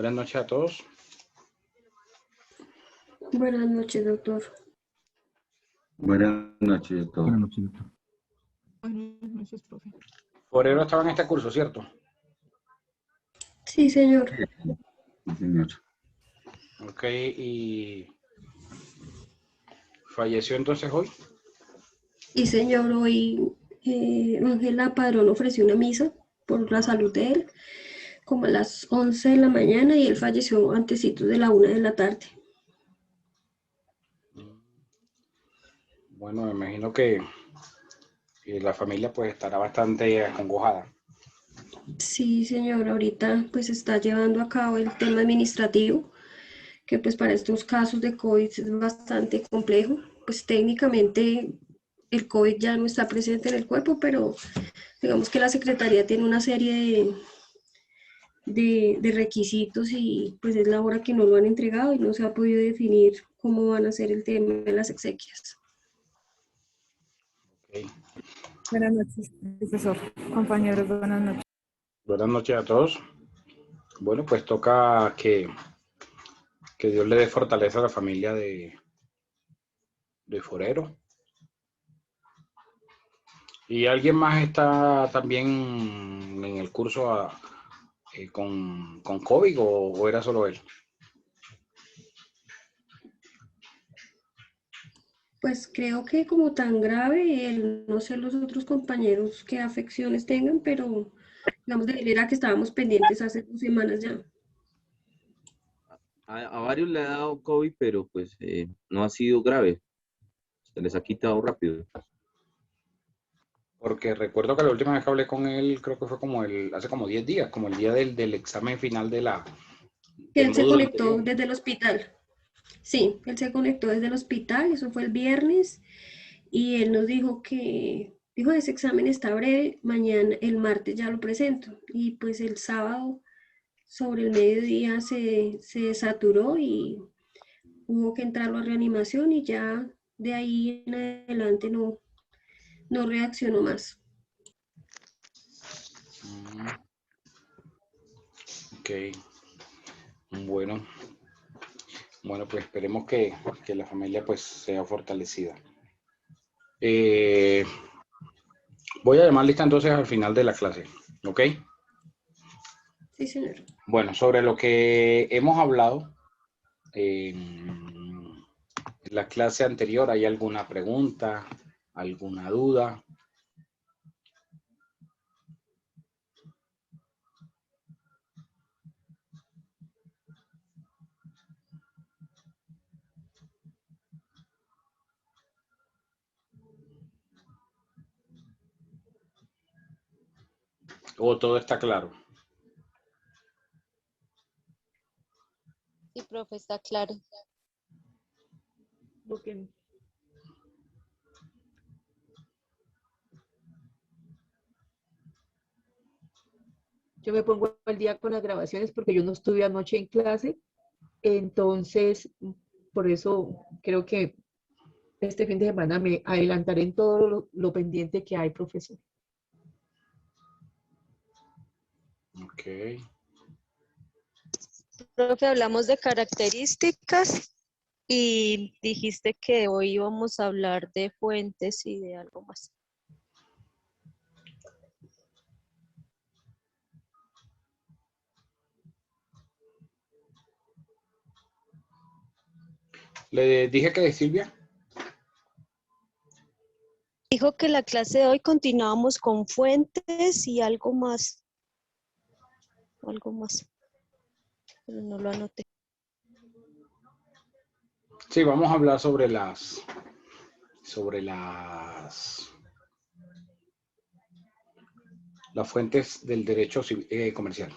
Buenas noches a todos. Buenas noches, doctor. Buenas noches, doctor. Buenas noches, doctor. Buenas noches, profe. Forero estaba en este curso, ¿cierto? Sí, señor. Sí, señor. Ok, y falleció entonces hoy. Y señor, hoy Ángela Padrón ofreció una misa por la salud de él, como a las 11 de la mañana, y él falleció antesito de la 1 de la tarde. Bueno, me imagino que la familia pues estará bastante acongojada. Sí, señor, ahorita pues está llevando a cabo el tema administrativo, que pues para estos casos de COVID es bastante complejo. Pues técnicamente el COVID ya no está presente en el cuerpo, pero digamos que la Secretaría tiene una serie de requisitos y pues es la hora que no lo han entregado y no se ha podido definir cómo van a ser el tema de las exequias. Okay. Buenas noches, profesor. Compañeros, buenas noches. Buenas noches a todos. Bueno, pues toca que Dios le dé fortaleza a la familia de Forero. ¿Y alguien más está también en el curso con COVID o era solo él? Pues creo que como tan grave, no sé los otros compañeros qué afecciones tengan, pero digamos de él era que estábamos pendientes hace 2 semanas ya. A varios le ha dado COVID, pero pues no ha sido grave. Se les ha quitado rápido. Porque recuerdo que la última vez que hablé con él, creo que fue hace como 10 días, como el día del examen final Que del él se módulo conectó anterior. desde el hospital. Sí, él se conectó desde el hospital, eso fue el viernes, y él nos dijo, ese examen está breve, mañana, el martes ya lo presento. Y pues el sábado sobre el mediodía se saturó y hubo que entrarlo a reanimación y ya de ahí en adelante no reaccionó más. Ok, bueno, pues esperemos que la familia pues sea fortalecida. Voy a llamar lista entonces al final de la clase, ¿ok? Sí, señor. Bueno, sobre lo que hemos hablado en la clase anterior, ¿hay alguna pregunta, alguna duda? ¿O todo está claro? Sí, profe, está claro. Busquen. Yo me pongo al día con las grabaciones porque yo no estuve anoche en clase, entonces por eso creo que este fin de semana me adelantaré en todo lo pendiente que hay, profesor. Ok. Profe, hablamos de características y dijiste que hoy íbamos a hablar de fuentes y de algo más. ¿Le dije que de Silvia? Dijo que la clase de hoy continuábamos con fuentes y algo más. Algo más. Pero no lo anoté. Sí, vamos a hablar sobre las fuentes del derecho comercial.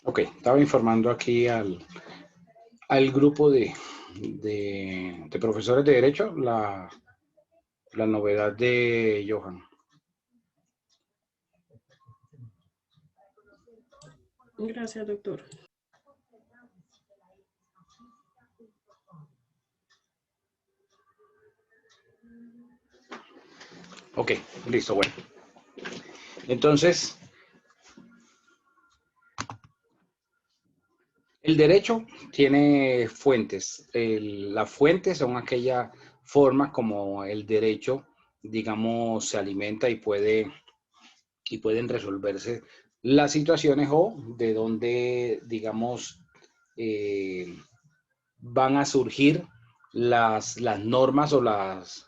Ok, estaba informando aquí al al grupo de profesores de Derecho la novedad de Johan. Gracias, doctor. Ok, listo, bueno. Entonces, el derecho tiene fuentes. Las fuentes son aquellas formas como el derecho, digamos, se alimenta y pueden resolverse las situaciones o de donde, digamos, van a surgir las normas o las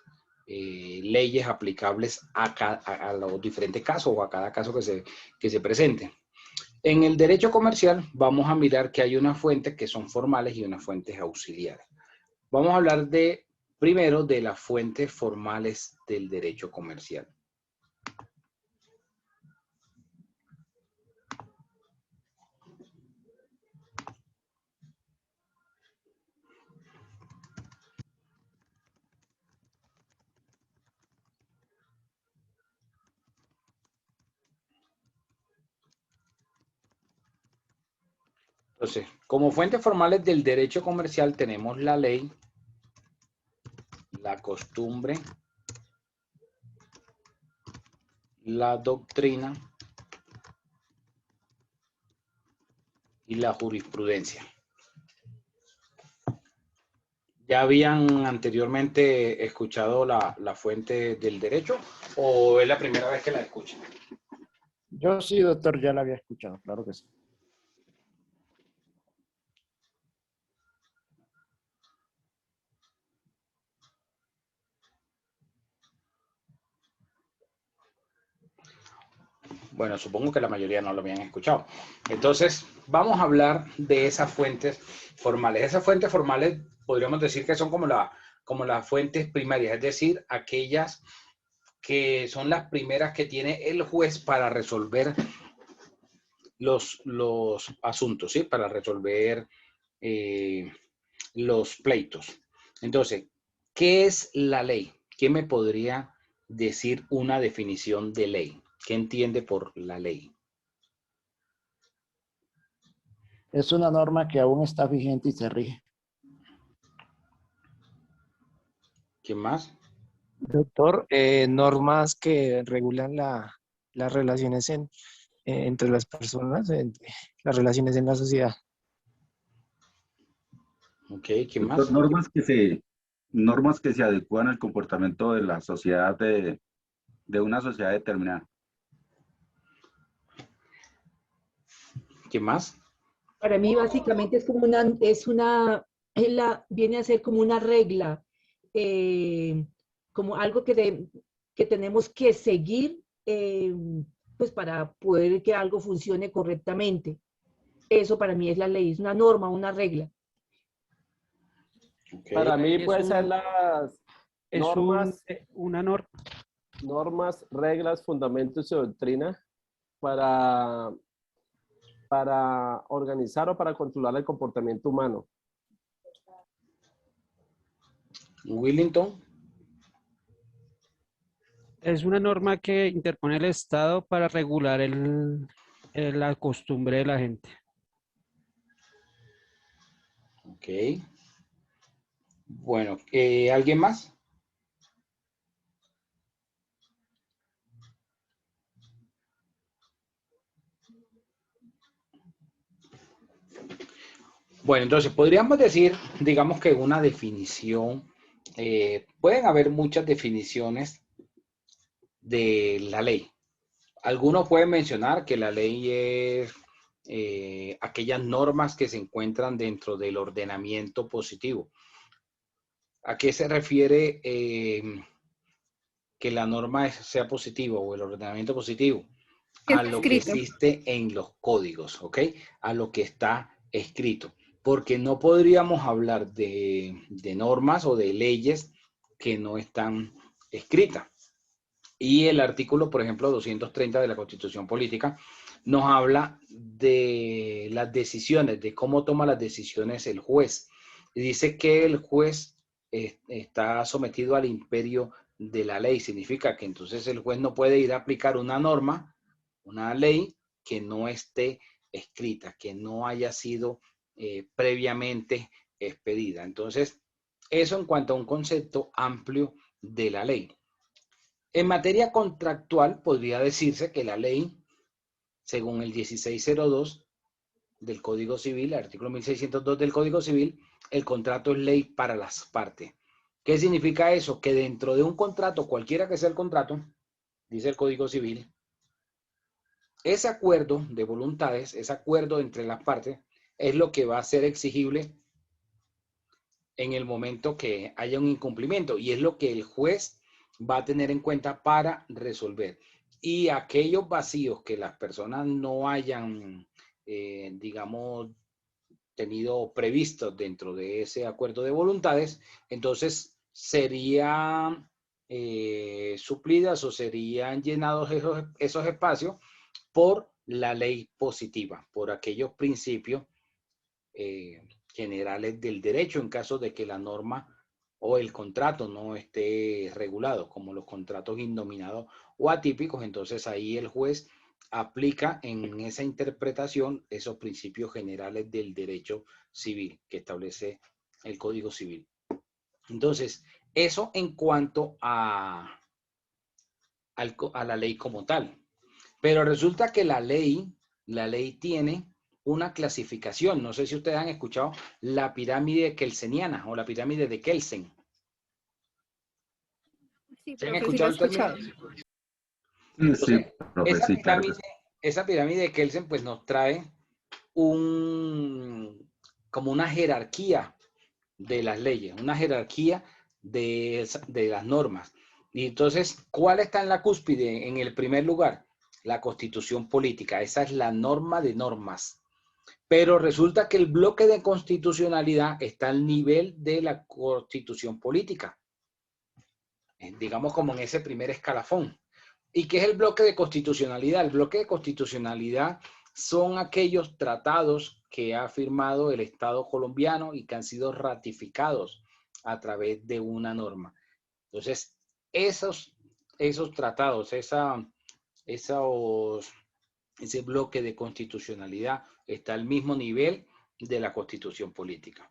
leyes aplicables a los diferentes casos o a cada caso que se presente. En el derecho comercial vamos a mirar que hay unas fuentes que son formales y unas fuentes auxiliares. Vamos a hablar primero de las fuentes formales del derecho comercial. Entonces, como fuentes formales del derecho comercial tenemos la ley, la costumbre, la doctrina y la jurisprudencia. ¿Ya habían anteriormente escuchado la fuente del derecho o es la primera vez que la escuchan? Yo sí, doctor, ya la había escuchado, claro que sí. Bueno, supongo que la mayoría no lo habían escuchado. Entonces, vamos a hablar de esas fuentes formales. Esas fuentes formales podríamos decir que son como las fuentes primarias, es decir, aquellas que son las primeras que tiene el juez para resolver los asuntos, ¿sí? Para resolver los pleitos. Entonces, ¿qué es la ley? ¿Quién me podría decir una definición de ley? ¿Qué entiende por la ley? Es una norma que aún está vigente y se rige. ¿Quién más? Doctor, normas que regulan las relaciones entre las personas, las relaciones en la sociedad. Ok, ¿quién más? Doctor, normas que se adecúan al comportamiento de la sociedad, de una sociedad determinada. ¿Quién más? Para mí básicamente es como viene a ser como una regla, como algo que tenemos que seguir pues para poder que algo funcione correctamente. Eso para mí es la ley, es una norma, una regla. Okay. Para mí Es puede un- ser las Es normas, una norma. normas, reglas, fundamentos y doctrina para organizar o para controlar el comportamiento humano. Willington. Es una norma que interpone el Estado para regular la costumbre de la gente. Ok. Bueno, ¿alguien más? Bueno, entonces podríamos decir, digamos que una definición, pueden haber muchas definiciones de la ley. Algunos pueden mencionar que la ley es aquellas normas que se encuentran dentro del ordenamiento positivo. ¿A qué se refiere que la norma sea positiva o el ordenamiento positivo? A lo que existe en los códigos, ¿ok? A lo que está escrito. Porque no podríamos hablar de normas o de leyes que no están escritas. Y el artículo, por ejemplo, 230 de la Constitución Política nos habla de las decisiones, de cómo toma las decisiones el juez. Y dice que el juez está sometido al imperio de la ley. Significa que entonces el juez no puede ir a aplicar una norma, una ley que no esté escrita, que no haya sido previamente expedida. Entonces, eso en cuanto a un concepto amplio de la ley. En materia contractual, podría decirse que la ley, según el 1602 del Código Civil, el artículo 1602 del Código Civil, el contrato es ley para las partes. ¿Qué significa eso? Que dentro de un contrato, cualquiera que sea el contrato, dice el Código Civil, ese acuerdo de voluntades, ese acuerdo entre las partes, es lo que va a ser exigible en el momento que haya un incumplimiento y es lo que el juez va a tener en cuenta para resolver. Y aquellos vacíos que las personas no hayan, digamos, tenido previstos dentro de ese acuerdo de voluntades, entonces serían suplidas o serían llenados esos espacios por la ley positiva, por aquellos principios generales del derecho en caso de que la norma o el contrato no esté regulado, como los contratos indominados o atípicos. Entonces ahí el juez aplica en esa interpretación esos principios generales del derecho civil que establece el Código Civil. Entonces, eso en cuanto a la ley como tal. Pero resulta que la ley tiene una clasificación. No sé si ustedes han escuchado la pirámide kelseniana o la pirámide de Kelsen. Sí, ¿Se han profe, sí lo he escuchado el término? escuchado. Sí, Entonces, profe, sí, claro. esa pirámide de Kelsen pues nos trae como una jerarquía de las leyes, una jerarquía de las normas. Y entonces, ¿cuál está en la cúspide? En el primer lugar, la Constitución política. Esa es la norma de normas. Pero resulta que el bloque de constitucionalidad está al nivel de la Constitución política. Digamos como en ese primer escalafón. ¿Y qué es el bloque de constitucionalidad? El bloque de constitucionalidad son aquellos tratados que ha firmado el Estado colombiano y que han sido ratificados a través de una norma. Entonces, esos tratados, ese bloque de constitucionalidad está al mismo nivel de la Constitución política.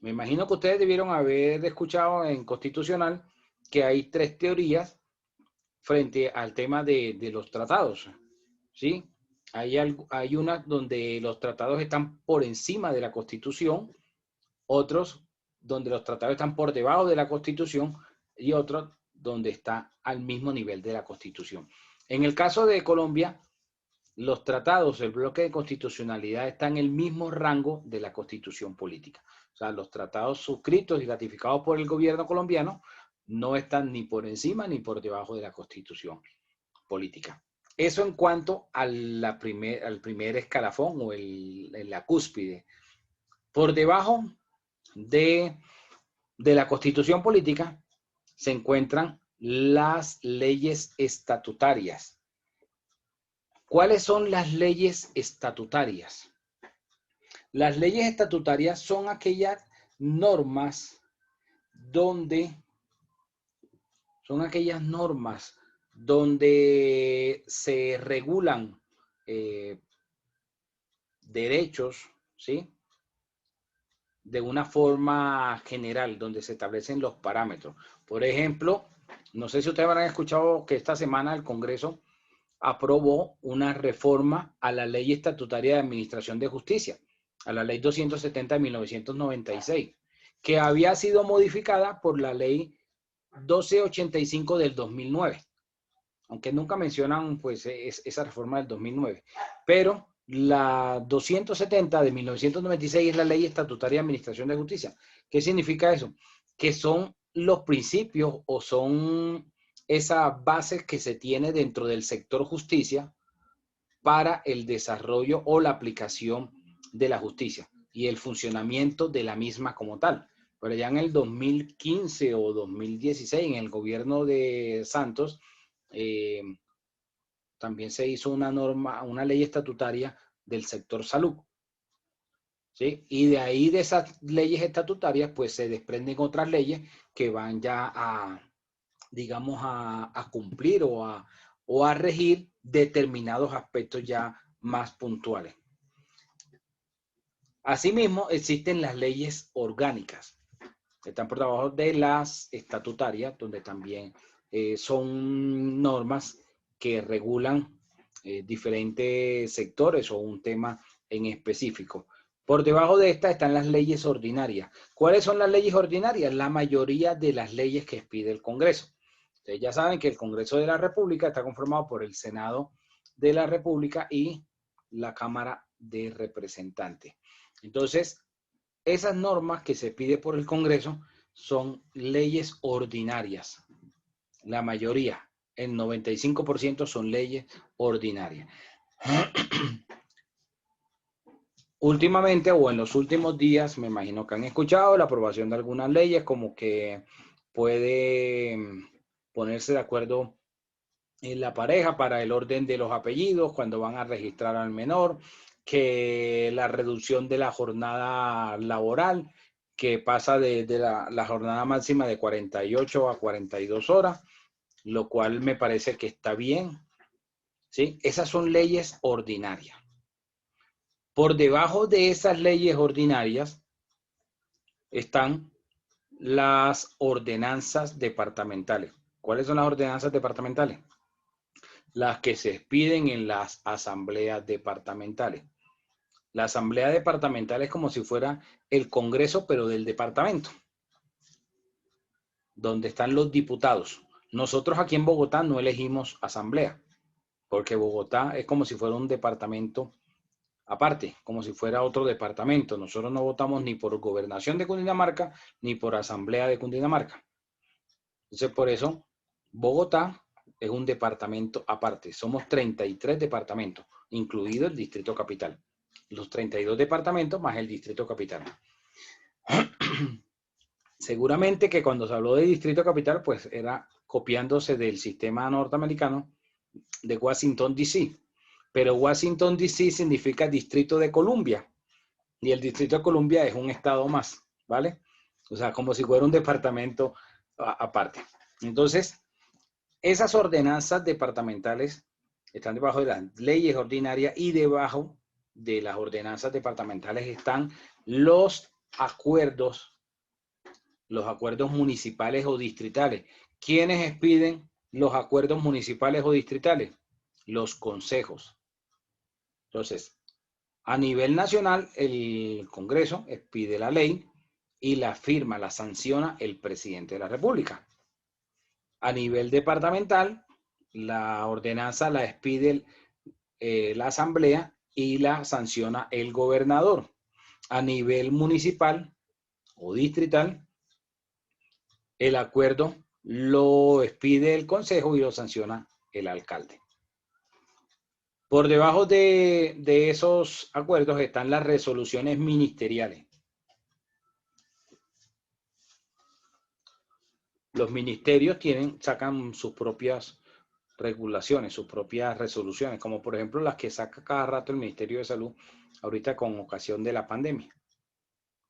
Me imagino que ustedes debieron haber escuchado en Constitucional que hay 3 teorías frente al tema de los tratados, ¿sí? Hay una donde los tratados están por encima de la Constitución, otros donde los tratados están por debajo de la Constitución y otros donde está al mismo nivel de la Constitución. En el caso de Colombia, los tratados, el bloque de constitucionalidad está en el mismo rango de la Constitución política. O sea, los tratados suscritos y ratificados por el gobierno colombiano no están ni por encima ni por debajo de la Constitución política. Eso en cuanto al primer escalafón o la cúspide. Por debajo de la Constitución política se encuentran las leyes estatutarias. ¿Cuáles son las leyes estatutarias? Las leyes estatutarias son aquellas normas donde se regulan derechos, ¿sí? De una forma general, donde se establecen los parámetros. Por ejemplo, no sé si ustedes habrán escuchado que esta semana el Congreso aprobó una reforma a la Ley Estatutaria de Administración de Justicia, a la Ley 270 de 1996, que había sido modificada por la Ley 1285 del 2009, aunque nunca mencionan pues esa reforma del 2009, pero la 270 de 1996 es la Ley Estatutaria de Administración de Justicia. ¿Qué significa eso? Que son los principios o son esas bases que se tiene dentro del sector justicia para el desarrollo o la aplicación de la justicia y el funcionamiento de la misma como tal. Pero ya en el 2015 o 2016, en el gobierno de Santos, también se hizo una ley estatutaria del sector salud. ¿sí? Y de ahí, de esas leyes estatutarias, pues se desprenden otras leyes que van ya a, digamos, a cumplir o a regir determinados aspectos ya más puntuales. Asimismo, existen las leyes orgánicas, que están por debajo de las estatutarias, donde también son normas que regulan diferentes sectores o un tema en específico. Por debajo de estas están las leyes ordinarias. ¿Cuáles son las leyes ordinarias? La mayoría de las leyes que expide el Congreso. Ustedes ya saben que el Congreso de la República está conformado por el Senado de la República y la Cámara de Representantes. Entonces, esas normas que se pide por el Congreso son leyes ordinarias. La mayoría, el 95% son leyes ordinarias. Últimamente o en los últimos días, me imagino que han escuchado la aprobación de algunas leyes como que puede ponerse de acuerdo en la pareja para el orden de los apellidos cuando van a registrar al menor, que la reducción de la jornada laboral, que pasa de la jornada máxima de 48 a 42 horas, lo cual me parece que está bien, ¿sí? Esas son leyes ordinarias. Por debajo de esas leyes ordinarias están las ordenanzas departamentales. ¿Cuáles son las ordenanzas departamentales? Las que se expiden en las asambleas departamentales. La asamblea departamental es como si fuera el Congreso, pero del departamento, donde están los diputados. Nosotros aquí en Bogotá no elegimos asamblea, porque Bogotá es como si fuera un departamento aparte, como si fuera otro departamento. Nosotros no votamos ni por gobernación de Cundinamarca, ni por asamblea de Cundinamarca. Entonces, por eso, Bogotá es un departamento aparte. Somos 33 departamentos, incluido el Distrito Capital. Los 32 departamentos más el Distrito Capital. Seguramente que cuando se habló de Distrito Capital, pues era copiándose del sistema norteamericano de Washington, D.C. Pero Washington, D.C. significa Distrito de Columbia. Y el Distrito de Columbia es un estado más, ¿vale? O sea, como si fuera un departamento aparte. Entonces, esas ordenanzas departamentales están debajo de las leyes ordinarias y debajo de las ordenanzas departamentales están los acuerdos municipales o distritales. ¿Quiénes expiden los acuerdos municipales o distritales? Los consejos. Entonces, a nivel nacional, el Congreso expide la ley y la firma, la sanciona el presidente de la República. A nivel departamental, la ordenanza la expide la asamblea y la sanciona el gobernador. A nivel municipal o distrital, el acuerdo lo expide el consejo y lo sanciona el alcalde. Por debajo de esos acuerdos están las resoluciones ministeriales. Los ministerios sacan sus propias regulaciones, sus propias resoluciones, como por ejemplo las que saca cada rato el Ministerio de Salud, ahorita con ocasión de la pandemia,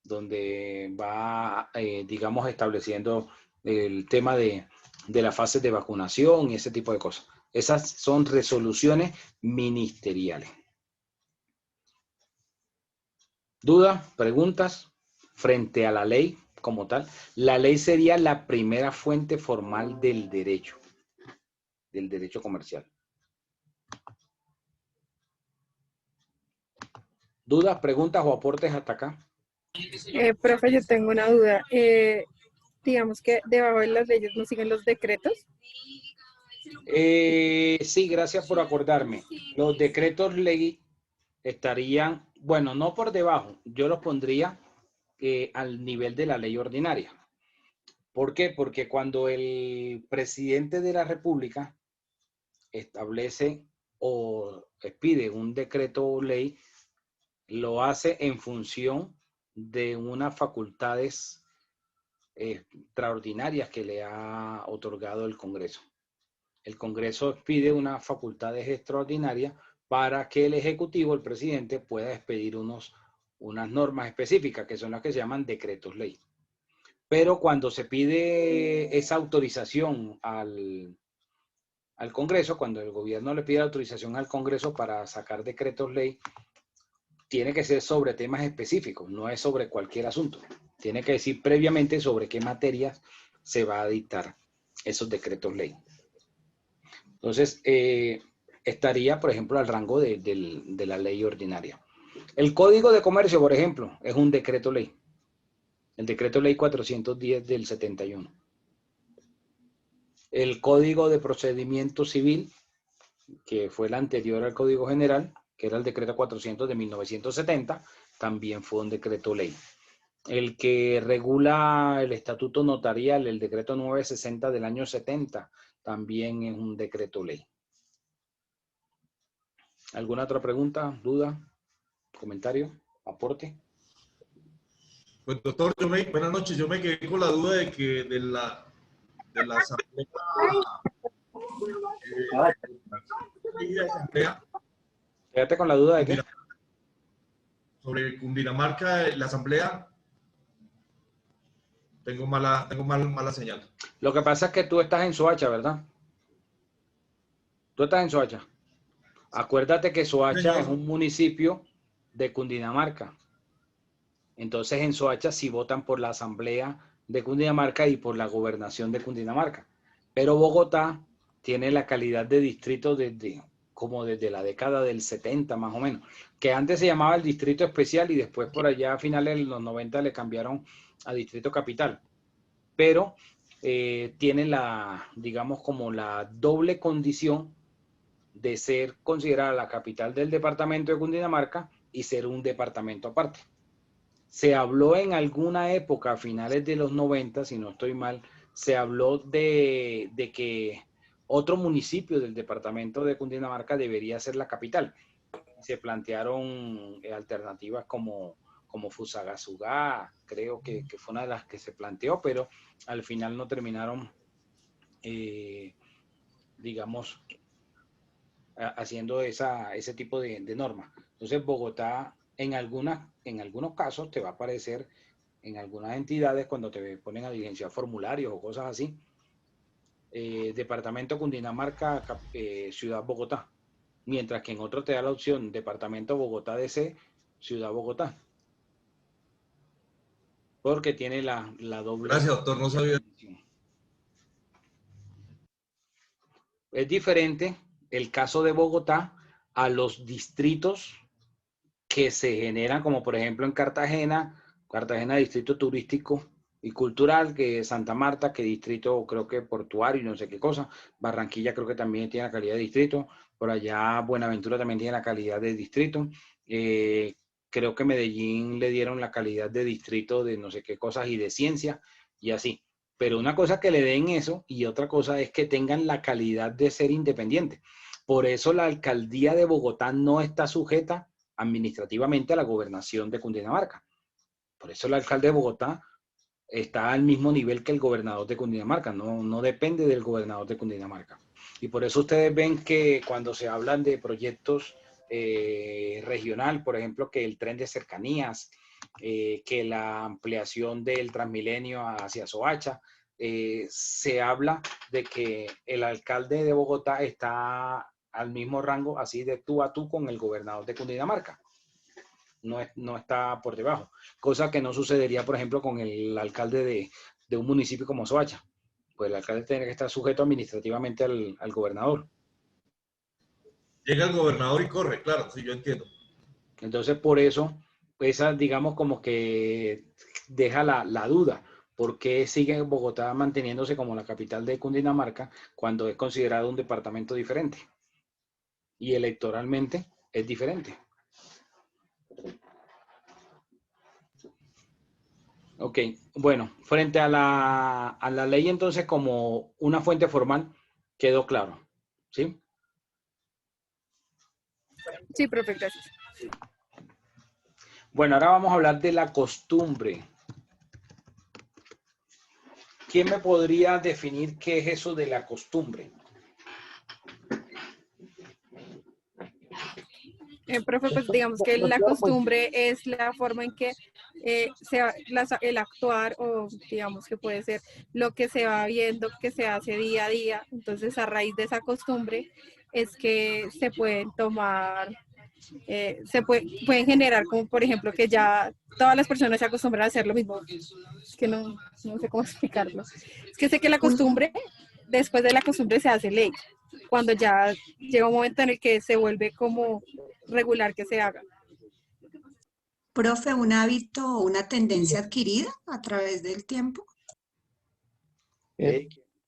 donde va, digamos, estableciendo el tema de las fases de vacunación y ese tipo de cosas. Esas son resoluciones ministeriales. ¿Dudas? ¿Preguntas? Frente a la ley como tal. La ley sería la primera fuente formal del derecho comercial. ¿Dudas, preguntas o aportes hasta acá? Profe, yo tengo una duda. Digamos que debajo de las leyes no siguen los decretos. Sí, gracias por acordarme. Los decretos ley estarían, bueno, no por debajo, yo los pondría al nivel de la ley ordinaria. ¿Por qué? Porque cuando el presidente de la República establece o expide un decreto o ley, lo hace en función de unas facultades extraordinarias que le ha otorgado el Congreso. El Congreso pide unas facultades extraordinarias para que el Ejecutivo, el presidente, pueda expedir unos unas normas específicas, que son las que se llaman decretos ley. Pero cuando se pide esa autorización al Congreso, cuando el gobierno le pide autorización al Congreso para sacar decretos ley, tiene que ser sobre temas específicos, no es sobre cualquier asunto. Tiene que decir previamente sobre qué materias se va a dictar esos decretos ley. Entonces, estaría, por ejemplo, al rango de la ley ordinaria. El Código de Comercio, por ejemplo, es un decreto ley. El decreto ley 410 del 71. El Código de Procedimiento Civil, que fue el anterior al Código General, que era el decreto 400 de 1970, también fue un decreto ley. El que regula el estatuto notarial, el decreto 960 del año 70, también es un decreto ley. ¿Alguna otra pregunta, duda, comentario, aporte? Pues doctor, buenas noches. Yo me quedé con la duda de que de la asamblea. Quédate con la duda de qué. Sobre Cundinamarca, la asamblea, tengo mala señal. Lo que pasa es que tú estás en Soacha, ¿verdad? Tú estás en Soacha. Acuérdate que Soacha es un municipio de Cundinamarca. Entonces en Soacha sí votan por la asamblea de Cundinamarca y por la gobernación de Cundinamarca. Pero Bogotá tiene la calidad de distrito como desde la década del 70 más o menos, que antes se llamaba el distrito especial y después por allá a finales de los 90 le cambiaron a distrito capital. Pero tiene digamos como la doble condición de ser considerada la capital del departamento de Cundinamarca y ser un departamento aparte. Se habló en alguna época, a finales de los 90, si no estoy mal, se habló de que otro municipio del departamento de Cundinamarca debería ser la capital. Se plantearon alternativas como Fusagasugá, creo que fue una de las que se planteó, pero al final no terminaron, digamos, haciendo ese tipo de normas. Entonces Bogotá en algunos casos te va a aparecer en algunas entidades cuando te ponen a diligenciar formularios o cosas así, departamento Cundinamarca, ciudad Bogotá, mientras que en otro te da la opción departamento Bogotá DC, ciudad Bogotá, porque tiene la doble. Gracias, doctor, no sabía. Es diferente el caso de Bogotá a los distritos que se generan, como por ejemplo en Cartagena distrito turístico y cultural, que Santa Marta, que distrito creo que portuario y no sé qué cosa, Barranquilla creo que también tiene la calidad de distrito, por allá Buenaventura también tiene la calidad de distrito, creo que Medellín le dieron la calidad de distrito de no sé qué cosas y de ciencia y así. Pero una cosa es que le den eso y otra cosa es que tengan la calidad de ser independiente. Por eso la alcaldía de Bogotá no está sujeta administrativamente a la gobernación de Cundinamarca. Por eso el alcalde de Bogotá está al mismo nivel que el gobernador de Cundinamarca, no depende del gobernador de Cundinamarca. Y por eso ustedes ven que cuando se hablan de proyectos regional, por ejemplo, que el tren de cercanías, que la ampliación del Transmilenio hacia Soacha, se habla de que el alcalde de Bogotá está al mismo rango, así de tú a tú con el gobernador de Cundinamarca. No está por debajo. Cosa que no sucedería, por ejemplo, con el alcalde de un municipio como Soacha. Pues el alcalde tiene que estar sujeto administrativamente al gobernador. Llega el gobernador y corre, claro, sí, yo entiendo. Entonces, por eso, esa, digamos, como que deja la duda. ¿Por qué sigue Bogotá manteniéndose como la capital de Cundinamarca cuando es considerado un departamento diferente? Y electoralmente es diferente. Ok, bueno, frente a la ley entonces como una fuente formal, quedó claro, ¿sí? Sí, profe, gracias. Bueno, ahora vamos a hablar de la costumbre. ¿Quién me podría definir qué es eso de la costumbre? Profe, pues digamos que la costumbre es la forma en que el actuar, o digamos que puede ser lo que se va viendo, que se hace día a día. Entonces, a raíz de esa costumbre es que se pueden tomar, pueden generar, como por ejemplo que ya todas las personas se acostumbran a hacer lo mismo. Es que no sé cómo explicarlo. Es que sé que la costumbre, después de la costumbre se hace ley, cuando ya llega un momento en el que se vuelve como regular que se haga. Profe, ¿un hábito o una tendencia adquirida a través del tiempo?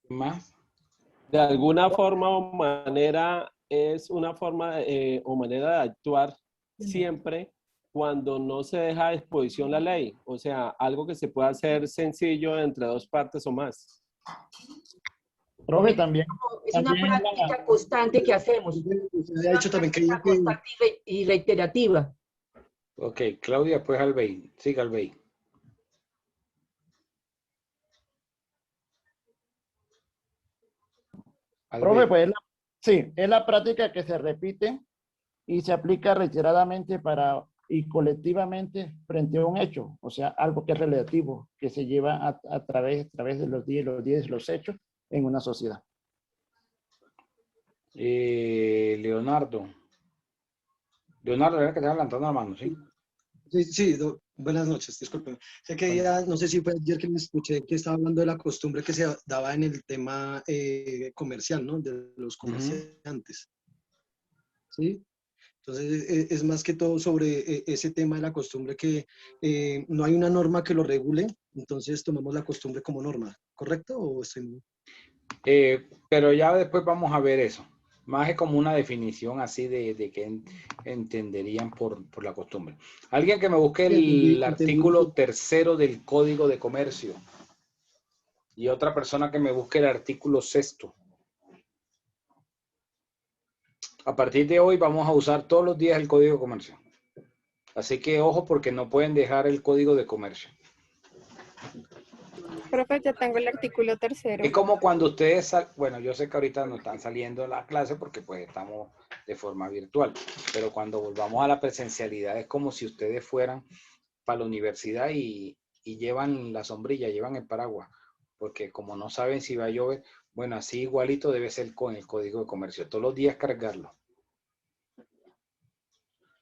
¿Más? De alguna forma o manera es una forma o manera de actuar siempre cuando no se deja a disposición la ley. O sea, algo que se pueda hacer sencillo entre dos partes o más. Profe, también. Es una práctica constante que hacemos. Se ha hecho también que Constante y reiterativa. Ok, Claudia, pues Albey. Siga Albey. Profe, pues sí, es la práctica que se repite y se aplica reiteradamente y colectivamente frente a un hecho, o sea, algo que es relativo, que se lleva a través de los días, los hechos en una sociedad. Leonardo. Leonardo, era que te levantando la mano, ¿sí? Sí, buenas noches, disculpen. Sé que ya, no sé si fue ayer que me escuché que estaba hablando de la costumbre que se daba en el tema comercial, ¿no? De los comerciantes. ¿Sí? Entonces, es más que todo sobre ese tema de la costumbre que no hay una norma que lo regule, entonces tomamos la costumbre como norma, ¿correcto? ¿O estoy... Pero ya después vamos a ver eso. Más es como una definición así de que entenderían por la costumbre. Alguien que me busque el artículo 3º del Código de Comercio. Y otra persona que me busque el artículo 6º. A partir de hoy vamos a usar todos los días el Código de Comercio. Así que ojo porque no pueden dejar el Código de Comercio. Profe, ya tengo el artículo 3º. Es como cuando ustedes, bueno, yo sé que ahorita no están saliendo a la clase porque pues estamos de forma virtual, pero cuando volvamos a la presencialidad es como si ustedes fueran para la universidad y llevan la sombrilla, llevan el paraguas, porque como no saben si va a llover, bueno, así igualito debe ser con el Código de Comercio, todos los días cargarlo.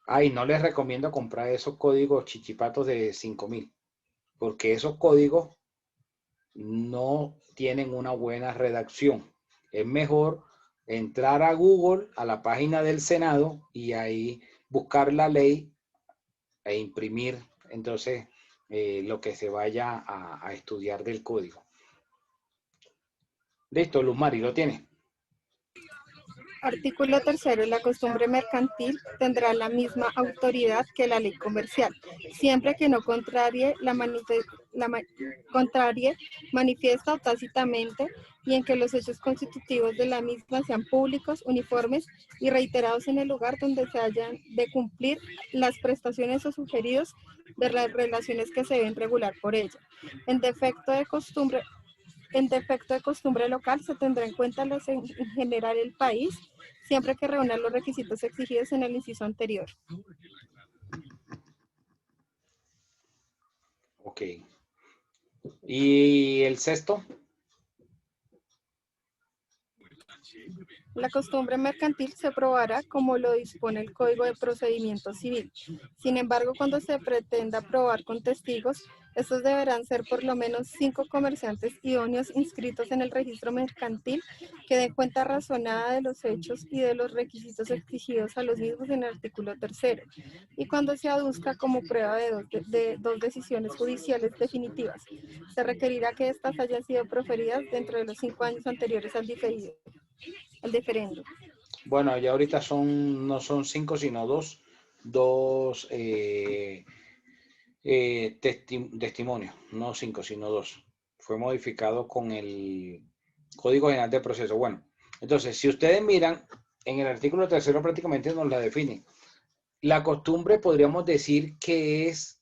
Ay, no les recomiendo comprar esos códigos chichipatos de 5.000, porque esos códigos no tienen una buena redacción. Es mejor entrar a Google, a la página del Senado, y ahí buscar la ley e imprimir entonces lo que se vaya a estudiar del código. Listo, Luz Mari, ¿lo tiene? Artículo 3º. La costumbre mercantil tendrá la misma autoridad que la ley comercial, siempre que no contrarie manifiesta o tácitamente, y en que los hechos constitutivos de la misma sean públicos, uniformes y reiterados en el lugar donde se hayan de cumplir las prestaciones o sugeridos de las relaciones que se deben regular por ella. En defecto de costumbre local, se tendrá en cuenta en general el país, siempre que reúna los requisitos exigidos en el inciso anterior. Ok. ¿Y el 6º? La costumbre mercantil se aprobará como lo dispone el Código de Procedimiento Civil. Sin embargo, cuando se pretenda probar con testigos, estos deberán ser por lo menos 5 comerciantes idóneos inscritos en el registro mercantil que den cuenta razonada de los hechos y de los requisitos exigidos a los mismos en el artículo 3º. Y cuando se aduzca como prueba de dos decisiones judiciales definitivas, se requerirá que éstas hayan sido proferidas dentro de los 5 años anteriores al diferendo. Bueno, ya ahorita no son 5, sino dos testimonios, no 5, sino 2. Fue modificado con el Código General de Proceso. Bueno, entonces, si ustedes miran, en el artículo 3º prácticamente nos la define. La costumbre podríamos decir que es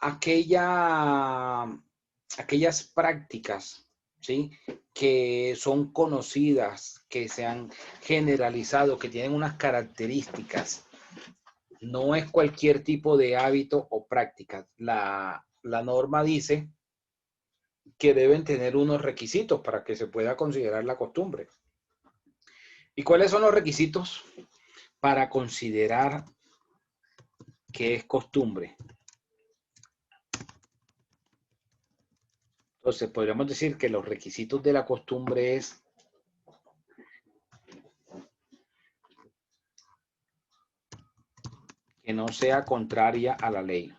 aquellas prácticas, ¿sí?, que son conocidas, que se han generalizado, que tienen unas características No es cualquier tipo de hábito o práctica. La norma dice que deben tener unos requisitos para que se pueda considerar la costumbre. ¿Y cuáles son los requisitos para considerar que es costumbre? Entonces, podríamos decir que los requisitos de la costumbre es que no sea contraria a la ley.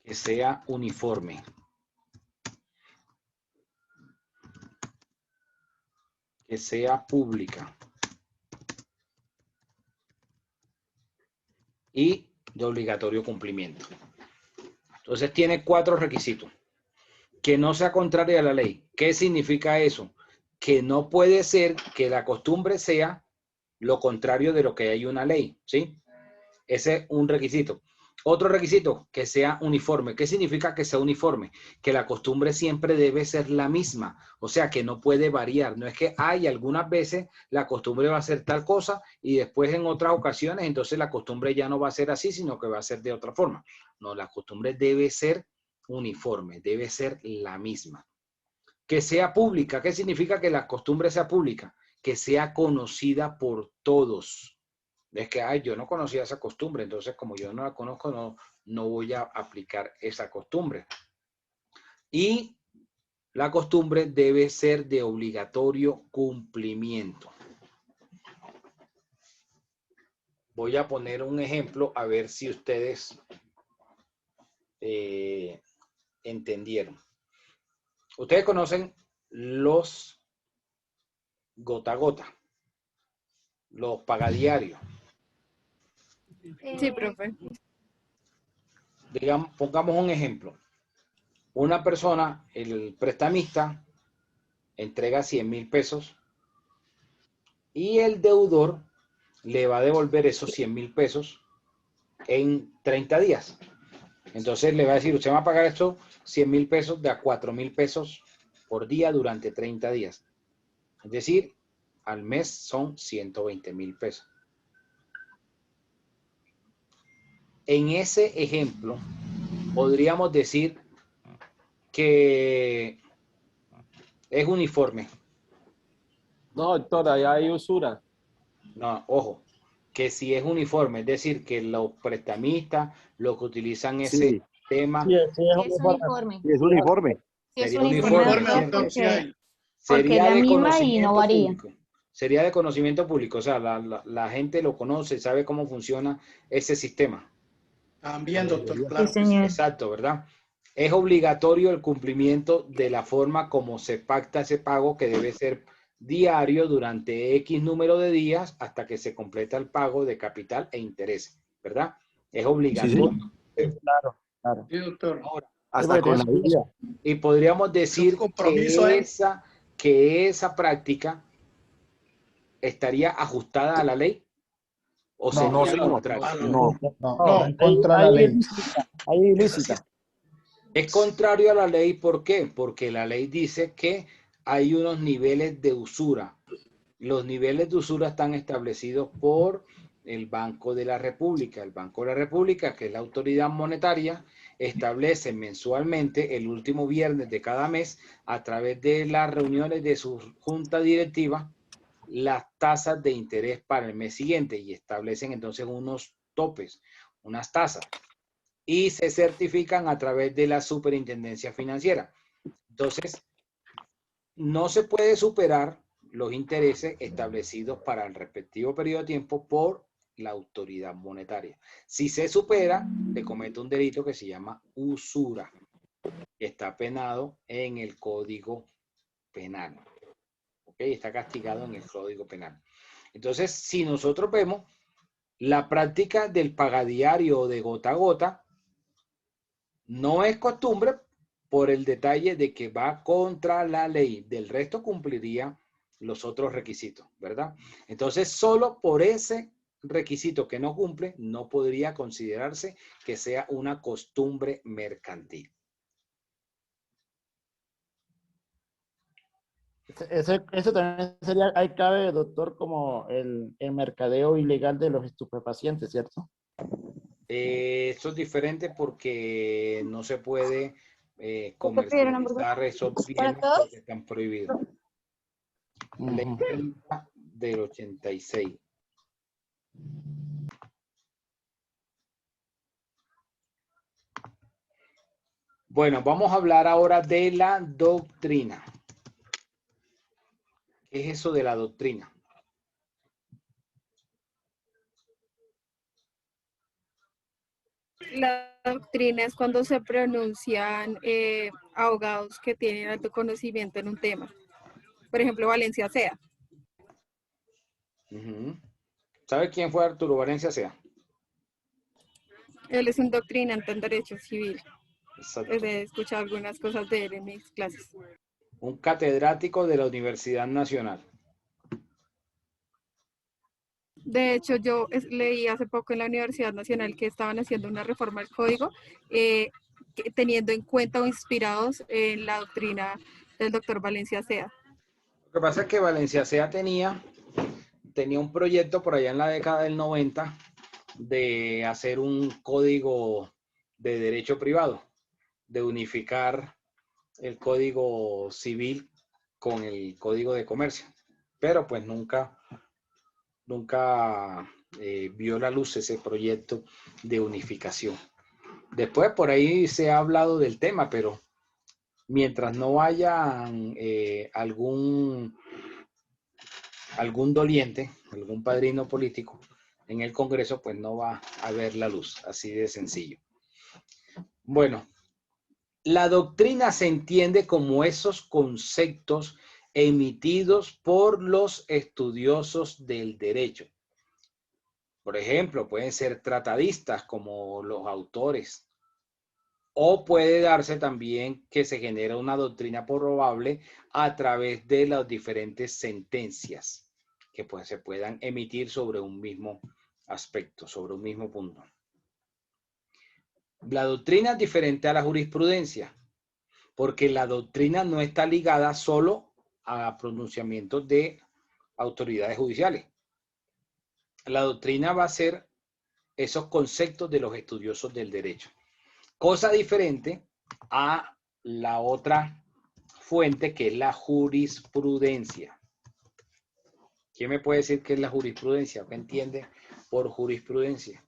Que sea uniforme. Que sea pública. Y de obligatorio cumplimiento. Entonces tiene 4 requisitos. Que no sea contraria a la ley. ¿Qué significa eso? Que no puede ser que la costumbre sea lo contrario de lo que hay una ley, ¿sí? Ese es un requisito. Otro requisito, que sea uniforme. ¿Qué significa que sea uniforme? Que la costumbre siempre debe ser la misma. O sea, que no puede variar. No es que hay algunas veces la costumbre va a ser tal cosa y después en otras ocasiones entonces la costumbre ya no va a ser así, sino que va a ser de otra forma. No, la costumbre debe ser uniforme, debe ser la misma. Que sea pública. ¿Qué significa que la costumbre sea pública? Que sea conocida por todos. Es que, ay, yo no conocía esa costumbre, entonces como yo no la conozco, no voy a aplicar esa costumbre. Y la costumbre debe ser de obligatorio cumplimiento. Voy a poner un ejemplo a ver si ustedes entendieron. Ustedes conocen los gota a gota, los pagadiarios. Sí, profe. Digamos, pongamos un ejemplo. Una persona, el prestamista, entrega 100.000 pesos y el deudor le va a devolver esos 100.000 pesos en 30 días. Entonces le va a decir, usted va a pagar estos 100.000 pesos de a 4.000 pesos por día durante 30 días. Es decir, al mes son 120.000 pesos. En ese ejemplo, podríamos decir que es uniforme. No, doctor, ahí hay usura. No, ojo, que si es uniforme, es decir, que los prestamistas, los que utilizan ese tema, Sí, es uniforme. Sí, es uniforme. sería uniforme, porque es la misma y no varía. público. Sería de conocimiento público, o sea, la gente lo conoce, sabe cómo funciona ese sistema. También, doctor, claro. Sí, señor. Exacto, ¿verdad? Es obligatorio el cumplimiento de la forma como se pacta ese pago, que debe ser diario durante X número de días hasta que se completa el pago de capital e interés, ¿verdad? Es obligatorio. Sí, claro, claro. Sí, doctor. Ahora, Hasta con la vida. y podríamos decir que esa práctica estaría ajustada a la ley. ¿O sería lo contrario? No, en contra de la ley. Hay ilícita. Es contrario a la ley, ¿por qué? Porque la ley dice que hay unos niveles de usura. Los niveles de usura están establecidos por el Banco de la República. El Banco de la República, que es la autoridad monetaria, establece mensualmente, el último viernes de cada mes, a través de las reuniones de su junta directiva, las tasas de interés para el mes siguiente y establecen entonces unos topes, unas tasas, y se certifican a través de la superintendencia financiera. Entonces, no se puede superar los intereses establecidos para el respectivo periodo de tiempo por la autoridad monetaria. Si se supera, se comete un delito que se llama usura, que está penado en el Código Penal. Está castigado en el Código Penal. Entonces, si nosotros vemos la práctica del pagadiario o de gota a gota, no es costumbre por el detalle de que va contra la ley. Del resto cumpliría los otros requisitos, ¿verdad? Entonces, solo por ese requisito que no cumple, no podría considerarse que sea una costumbre mercantil. Eso también sería, ahí cabe, doctor, como el mercadeo ilegal de los estupefacientes, ¿cierto? Eso es diferente porque no se puede ¿Te pidieron comercializar hamburguesa? esos ¿Para bienes todos? porque están prohibidos. Ley 30 del 86. Bueno, vamos a hablar ahora de la doctrina. ¿Qué es eso de la doctrina? La doctrina es cuando se pronuncian abogados que tienen alto conocimiento en un tema. Por ejemplo, Valencia Sea. ¿Sabe quién fue Arturo Valencia Sea? Él es un doctrinante en derecho civil. Exacto. Pues he escuchado algunas cosas de él en mis clases. Un catedrático de la Universidad Nacional. De hecho, yo leí hace poco en la Universidad Nacional que estaban haciendo una reforma al código teniendo en cuenta o inspirados en la doctrina del doctor Valencia Sea. Lo que pasa es que Valencia Sea tenía un proyecto por allá en la década del 90 de hacer un código de derecho privado, de unificar el código civil con el código de comercio. Pero pues nunca vio la luz ese proyecto de unificación. Después por ahí se ha hablado del tema, pero mientras no haya algún doliente, algún padrino político en el Congreso, pues no va a ver la luz, así de sencillo. Bueno, la doctrina se entiende como esos conceptos emitidos por los estudiosos del derecho. Por ejemplo, pueden ser tratadistas como los autores, o puede darse también que se genera una doctrina probable a través de las diferentes sentencias que pues se puedan emitir sobre un mismo aspecto, sobre un mismo punto. La doctrina es diferente a la jurisprudencia, porque la doctrina no está ligada solo a pronunciamientos de autoridades judiciales. La doctrina va a ser esos conceptos de los estudiosos del derecho. Cosa diferente a la otra fuente que es la jurisprudencia. ¿Quién me puede decir qué es la jurisprudencia? ¿Qué entiende por jurisprudencia?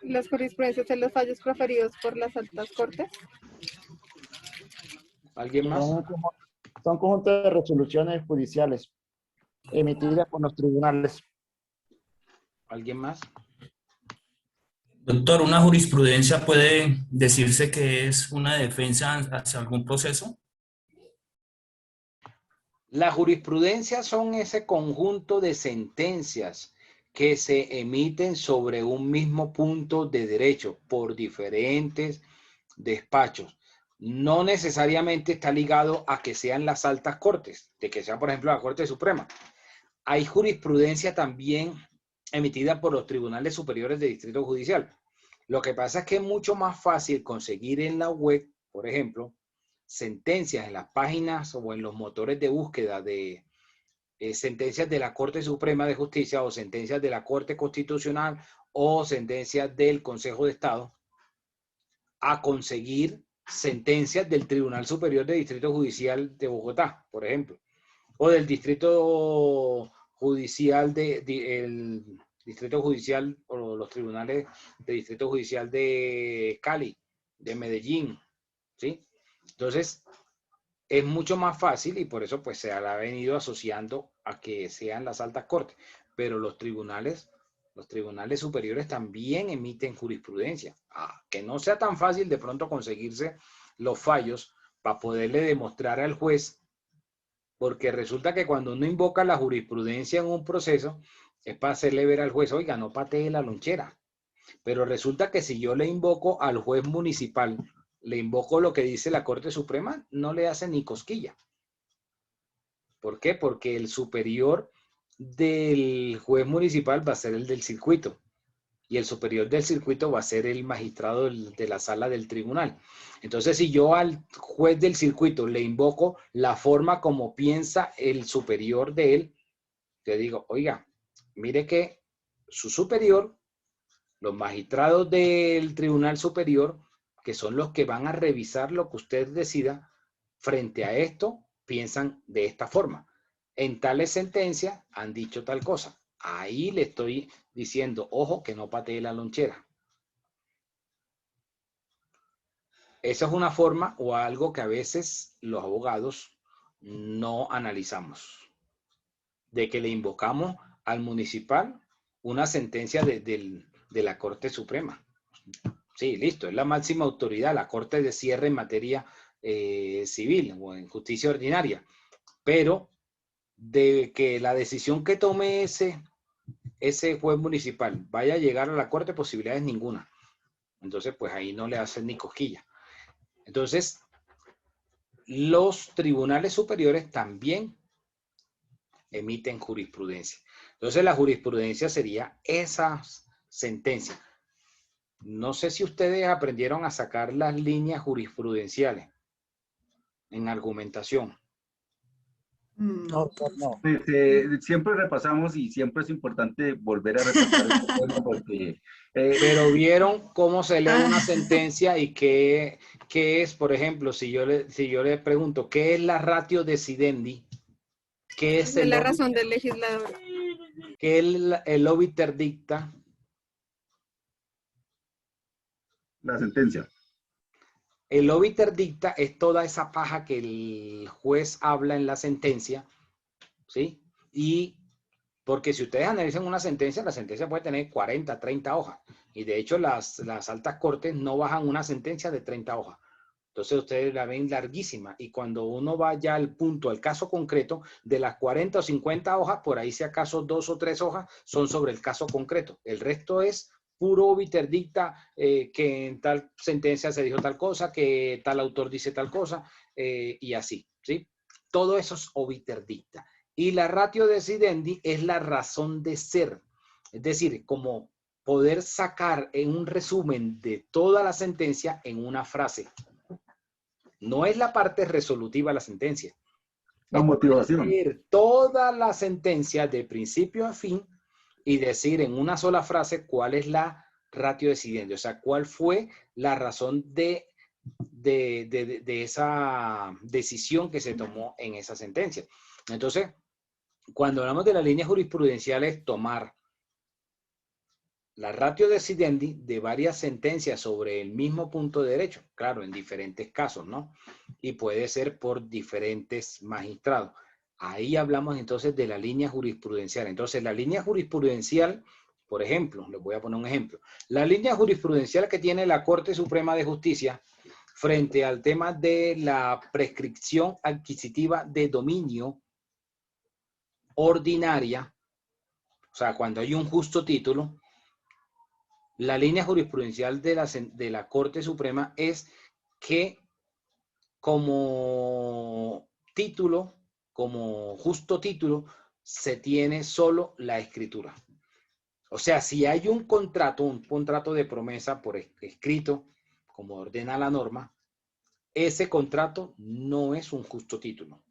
Las jurisprudencias son los fallos proferidos por las altas cortes. ¿Alguien más? Son conjuntos de resoluciones judiciales emitidas por los tribunales. ¿Alguien más? Doctor, ¿una jurisprudencia puede decirse que es una defensa hacia algún proceso? La jurisprudencia son ese conjunto de sentencias que se emiten sobre un mismo punto de derecho por diferentes despachos. No necesariamente está ligado a que sean las altas cortes, de que sea, por ejemplo, la Corte Suprema. Hay jurisprudencia también emitida por los tribunales superiores de distrito judicial. Lo que pasa es que es mucho más fácil conseguir en la web, por ejemplo, sentencias en las páginas o en los motores de búsqueda de sentencias de la Corte Suprema de Justicia o sentencias de la Corte Constitucional o sentencias del Consejo de Estado, a conseguir sentencias del Tribunal Superior de Distrito Judicial de Bogotá, por ejemplo, o del Distrito Judicial el Distrito Judicial o los tribunales de Distrito Judicial de Cali, de Medellín, ¿sí? Entonces, es mucho más fácil y por eso pues se ha venido asociando a que sean las altas cortes, pero los tribunales superiores también emiten jurisprudencia. Que no sea tan fácil de pronto conseguirse los fallos para poderle demostrar al juez, porque resulta que cuando uno invoca la jurisprudencia en un proceso, es para hacerle ver al juez, oiga, no patee la lonchera. Pero resulta que si yo le invoco al juez municipal, le invoco lo que dice la Corte Suprema, no le hace ni cosquilla. ¿Por qué? Porque el superior del juez municipal va a ser el del circuito. y el superior del circuito va a ser el magistrado de la sala del tribunal. Entonces, si yo al juez del circuito le invoco la forma como piensa el superior de él, te digo, oiga, mire que su superior, los magistrados del tribunal superior, que son los que van a revisar lo que usted decida, frente a esto, piensan de esta forma. En tales sentencias han dicho tal cosa. Ahí le estoy diciendo, ojo, que no patee la lonchera. Esa es una forma o algo que a veces los abogados no analizamos. De que le invocamos al municipal una sentencia de la Corte Suprema. Sí, listo, es la máxima autoridad, la Corte de cierre en materia civil o en justicia ordinaria. Pero de que la decisión que tome ese juez municipal vaya a llegar a la Corte, posibilidades ninguna. Entonces, pues ahí no le hacen ni cosquilla. Entonces, los tribunales superiores también emiten jurisprudencia. Entonces, la jurisprudencia sería esa sentencia. No sé si ustedes aprendieron a sacar las líneas jurisprudenciales en argumentación. No. Siempre repasamos y siempre es importante volver a repasar este tema porque... Pero vieron cómo se lee una sentencia y qué es, por ejemplo, si yo le pregunto, ¿qué es la ratio decidendi? ¿Qué es la razón del legislador? ¿Qué es el obiter dicta? La sentencia. El obiter dicta es toda esa paja que el juez habla en la sentencia, ¿sí? Y porque si ustedes analizan una sentencia, la sentencia puede tener 40, 30 hojas. Y de hecho las altas cortes no bajan una sentencia de 30 hojas. Entonces ustedes la ven larguísima. Y cuando uno va ya al punto, al caso concreto, de las 40 o 50 hojas, por ahí si acaso 2 o 3 hojas son sobre el caso concreto. El resto es puro obiter dicta, que en tal sentencia se dijo tal cosa, que tal autor dice tal cosa, y así, ¿sí? Todo eso es obiter dicta. Y la ratio decidendi es la razón de ser. Es decir, como poder sacar en un resumen de toda la sentencia en una frase. No es la parte resolutiva de la sentencia. La motivación. Leer toda la sentencia de principio a fin y decir en una sola frase cuál es la ratio decidendi, o sea, cuál fue la razón de esa decisión que se tomó en esa sentencia. Entonces, cuando hablamos de las líneas jurisprudenciales, tomar la ratio decidendi de varias sentencias sobre el mismo punto de derecho, claro, en diferentes casos, ¿no? Y puede ser por diferentes magistrados. Ahí hablamos entonces de la línea jurisprudencial. Entonces, la línea jurisprudencial, por ejemplo, les voy a poner un ejemplo. La línea jurisprudencial que tiene la Corte Suprema de Justicia frente al tema de la prescripción adquisitiva de dominio ordinaria, o sea, cuando hay un justo título, la línea jurisprudencial de la Corte Suprema es que como título, como justo título, se tiene solo la escritura. O sea, si hay un contrato de promesa por escrito, como ordena la norma, ese contrato no es un justo título.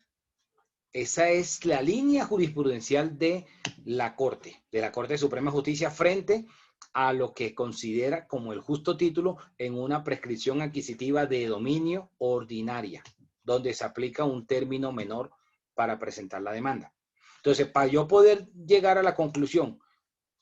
Esa es la línea jurisprudencial de la Corte Suprema de Justicia frente a lo que considera como el justo título en una prescripción adquisitiva de dominio ordinaria, donde se aplica un término menor para presentar la demanda. Entonces, para yo poder llegar a la conclusión,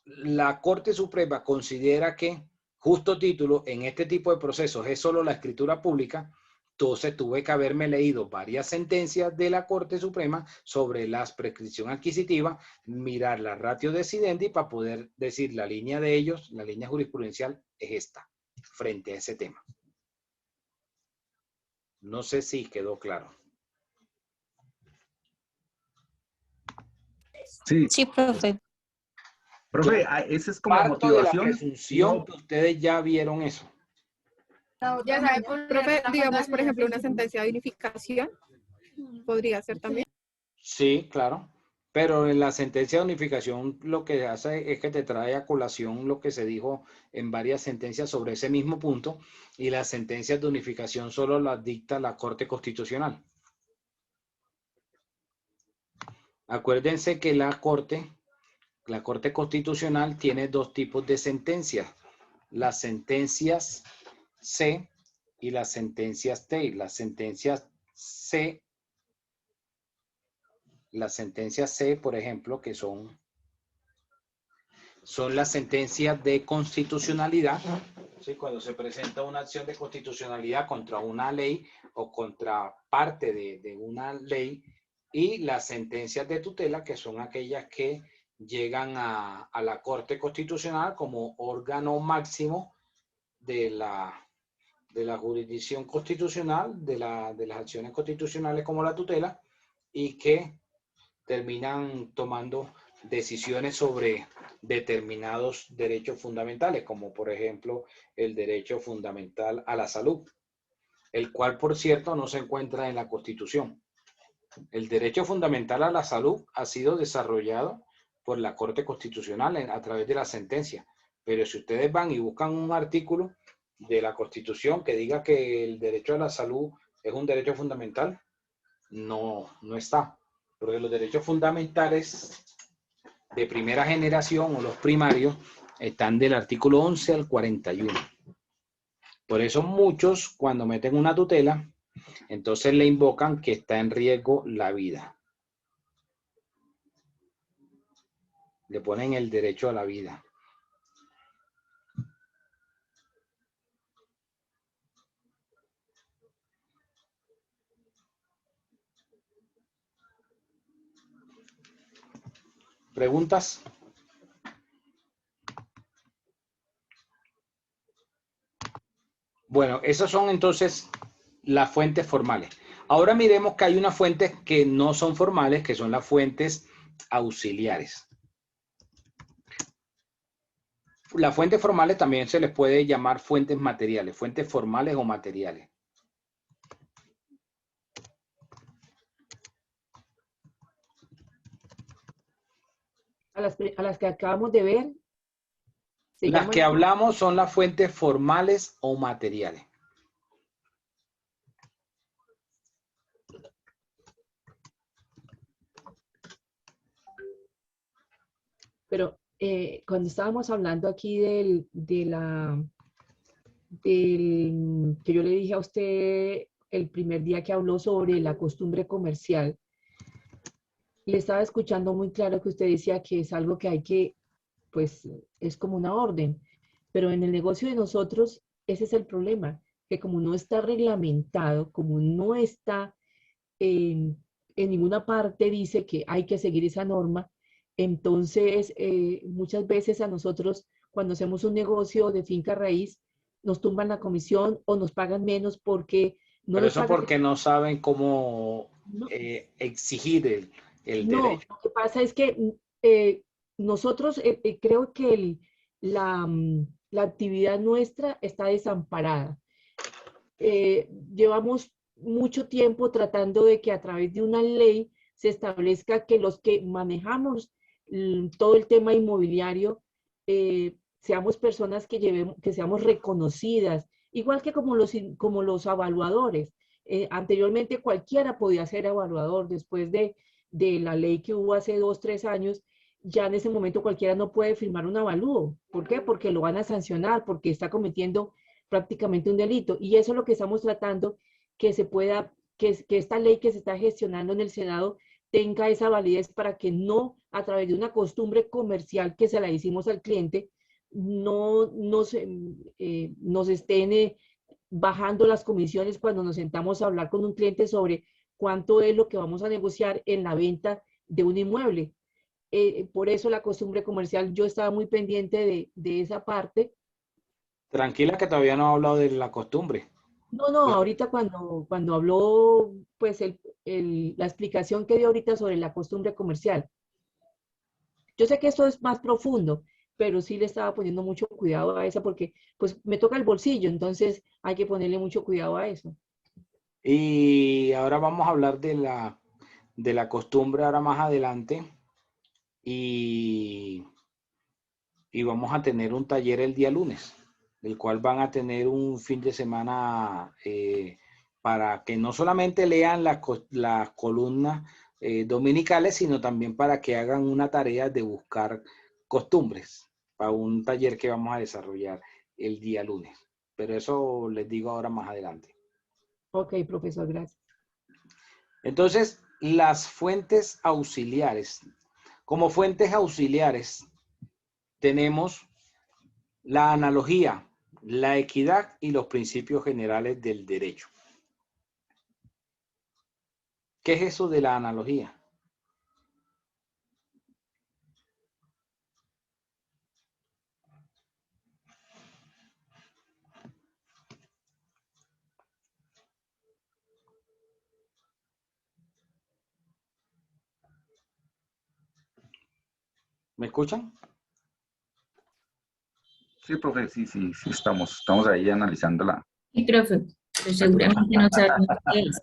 la Corte Suprema considera que justo título en este tipo de procesos es solo la escritura pública. Entonces tuve que haberme leído varias sentencias de la Corte Suprema sobre la prescripción adquisitiva, mirar la ratio decidendi para poder decir la línea de ellos, la línea jurisprudencial es esta, frente a ese tema. No sé si quedó claro. Sí, profe. Profe, esa es como la Parto de la motivación. presunción que ustedes ya vieron eso. Ya sabe, profe, digamos, por ejemplo, una sentencia de unificación podría ser también. Sí, claro. Pero en la sentencia de unificación lo que hace es que te trae a colación lo que se dijo en varias sentencias sobre ese mismo punto, y las sentencias de unificación solo las dicta la Corte Constitucional. Acuérdense que la Corte Constitucional tiene dos tipos de sentencias: las sentencias C y las sentencias T. Las sentencias C, por ejemplo, que son las sentencias de constitucionalidad, ¿sí? Cuando se presenta una acción de constitucionalidad contra una ley o contra parte de una ley, y las sentencias de tutela, que son aquellas que llegan a la Corte Constitucional como órgano máximo de la jurisdicción constitucional, de las acciones constitucionales como la tutela, y que terminan tomando decisiones sobre determinados derechos fundamentales, como por ejemplo el derecho fundamental a la salud, el cual, por cierto, no se encuentra en la Constitución. El derecho fundamental a la salud ha sido desarrollado por la Corte Constitucional a través de la sentencia, pero si ustedes van y buscan un artículo de la Constitución que diga que el derecho a la salud es un derecho fundamental, no está. Porque los derechos fundamentales de primera generación o los primarios están del artículo 11 al 41. Por eso muchos, cuando meten una tutela, entonces le invocan que está en riesgo la vida. Le ponen el derecho a la vida. ¿Preguntas? Bueno, esas son entonces las fuentes formales. Ahora miremos que hay unas fuentes que no son formales, que son las fuentes auxiliares. Las fuentes formales también se les puede llamar fuentes materiales, fuentes formales o materiales. A las que acabamos de ver. Las que hablamos son las fuentes formales o materiales. Pero cuando estábamos hablando aquí que yo le dije a usted el primer día que habló sobre la costumbre comercial, le estaba escuchando muy claro que usted decía que es algo que hay que, pues, es como una orden. Pero en el negocio de nosotros, ese es el problema, que como no está reglamentado, como no está en ninguna parte dice que hay que seguir esa norma, entonces muchas veces a nosotros, cuando hacemos un negocio de finca raíz, nos tumban la comisión o nos pagan menos porque no Pero nos eso pagan. porque no saben cómo exigir el derecho. Lo que pasa es que nosotros creo que la actividad nuestra está desamparada. Llevamos mucho tiempo tratando de que a través de una ley se establezca que los que manejamos todo el tema inmobiliario seamos personas que seamos reconocidas, igual que como los evaluadores. Anteriormente cualquiera podía ser evaluador. Después de la ley que hubo hace 2, 3 años, ya en ese momento cualquiera no puede firmar un avalúo. ¿Por qué? Porque lo van a sancionar, porque está cometiendo prácticamente un delito. Y eso es lo que estamos tratando, que se pueda, que esta ley que se está gestionando en el Senado tenga esa validez para que no, a través de una costumbre comercial que se la hicimos al cliente, no nos estén bajando las comisiones cuando nos sentamos a hablar con un cliente sobre cuánto es lo que vamos a negociar en la venta de un inmueble. Por eso la costumbre comercial, yo estaba muy pendiente de esa parte. Tranquila que todavía no he hablado de la costumbre. No, ahorita cuando habló, pues la explicación que dio ahorita sobre la costumbre comercial. Yo sé que esto es más profundo, pero sí le estaba poniendo mucho cuidado a esa porque pues me toca el bolsillo, entonces hay que ponerle mucho cuidado a eso. Y ahora vamos a hablar de la costumbre ahora más adelante, y vamos a tener un taller el día lunes, del cual van a tener un fin de semana para que no solamente lean las columnas dominicales, sino también para que hagan una tarea de buscar costumbres para un taller que vamos a desarrollar el día lunes. Pero eso les digo ahora más adelante. Ok, profesor, gracias. Entonces, las fuentes auxiliares. Como fuentes auxiliares tenemos la analogía, la equidad y los principios generales del derecho. ¿Qué es eso de la analogía? ¿Me escuchan? Sí, profe, sí, estamos ahí analizándola. Sí, profe, pero seguramente no sabemos qué es.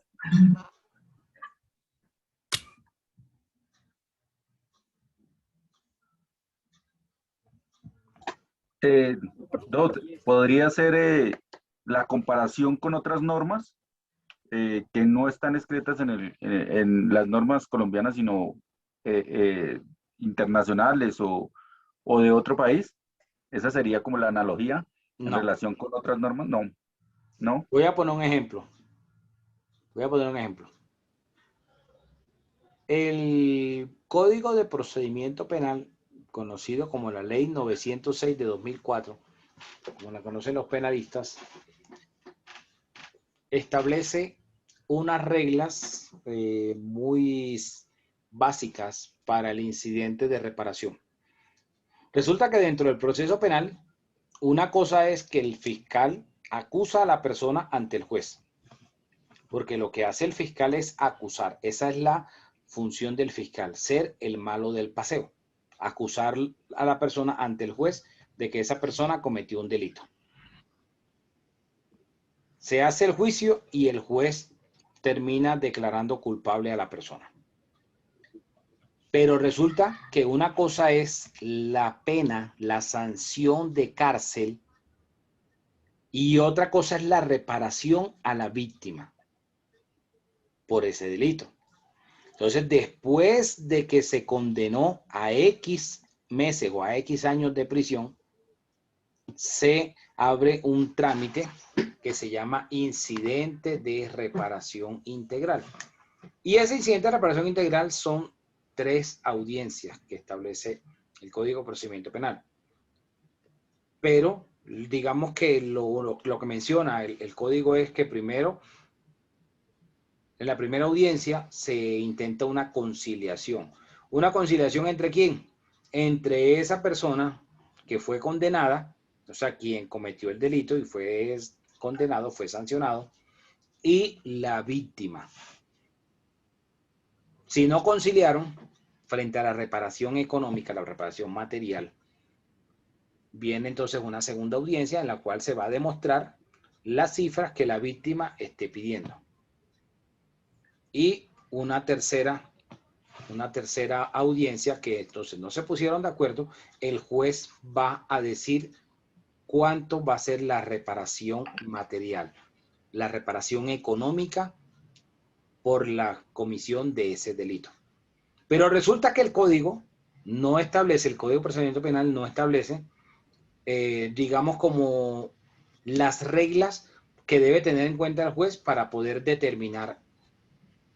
¿Podría ser la comparación con otras normas que no están escritas en las normas colombianas, sino internacionales o de otro país? ¿Esa sería como la analogía en No. relación con otras normas? No, no. Voy a poner un ejemplo. El Código de Procedimiento Penal, conocido como la Ley 906 de 2004, como la conocen los penalistas, establece unas reglas muy básicas para el incidente de reparación. Resulta que dentro del proceso penal, una cosa es que el fiscal acusa a la persona ante el juez, porque lo que hace el fiscal es acusar. Esa es la función del fiscal, ser el malo del paseo, acusar a la persona ante el juez de que esa persona cometió un delito. Se hace el juicio y el juez termina declarando culpable a la persona. Pero resulta que una cosa es la pena, la sanción de cárcel, y otra cosa es la reparación a la víctima por ese delito. Entonces, después de que se condenó a X meses o a X años de prisión, se abre un trámite que se llama incidente de reparación integral. Y ese incidente de reparación integral son 3 audiencias que establece el Código de Procedimiento Penal. Pero digamos que lo que menciona el código es que primero, en la primera audiencia se intenta una conciliación. ¿Una conciliación entre quién? Entre esa persona que fue condenada, o sea, quien cometió el delito y fue condenado, fue sancionado, y la víctima. Si no conciliaron, frente a la reparación económica, la reparación material, viene entonces una segunda audiencia en la cual se va a demostrar las cifras que la víctima esté pidiendo. Y una tercera audiencia que entonces no se pusieron de acuerdo, el juez va a decir cuánto va a ser la reparación material, la reparación económica por la comisión de ese delito. Pero resulta que el código no establece, el Código de Procedimiento Penal no establece, digamos, como las reglas que debe tener en cuenta el juez para poder determinar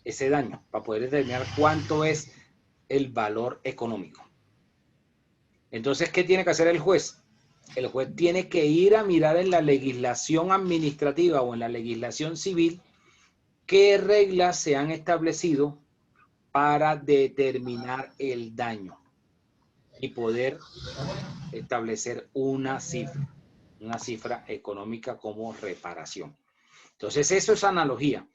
ese daño, para poder determinar cuánto es el valor económico. Entonces, ¿qué tiene que hacer el juez? El juez tiene que ir a mirar en la legislación administrativa o en la legislación civil qué reglas se han establecido para determinar el daño y poder establecer una cifra económica como reparación. Entonces, eso es analogía.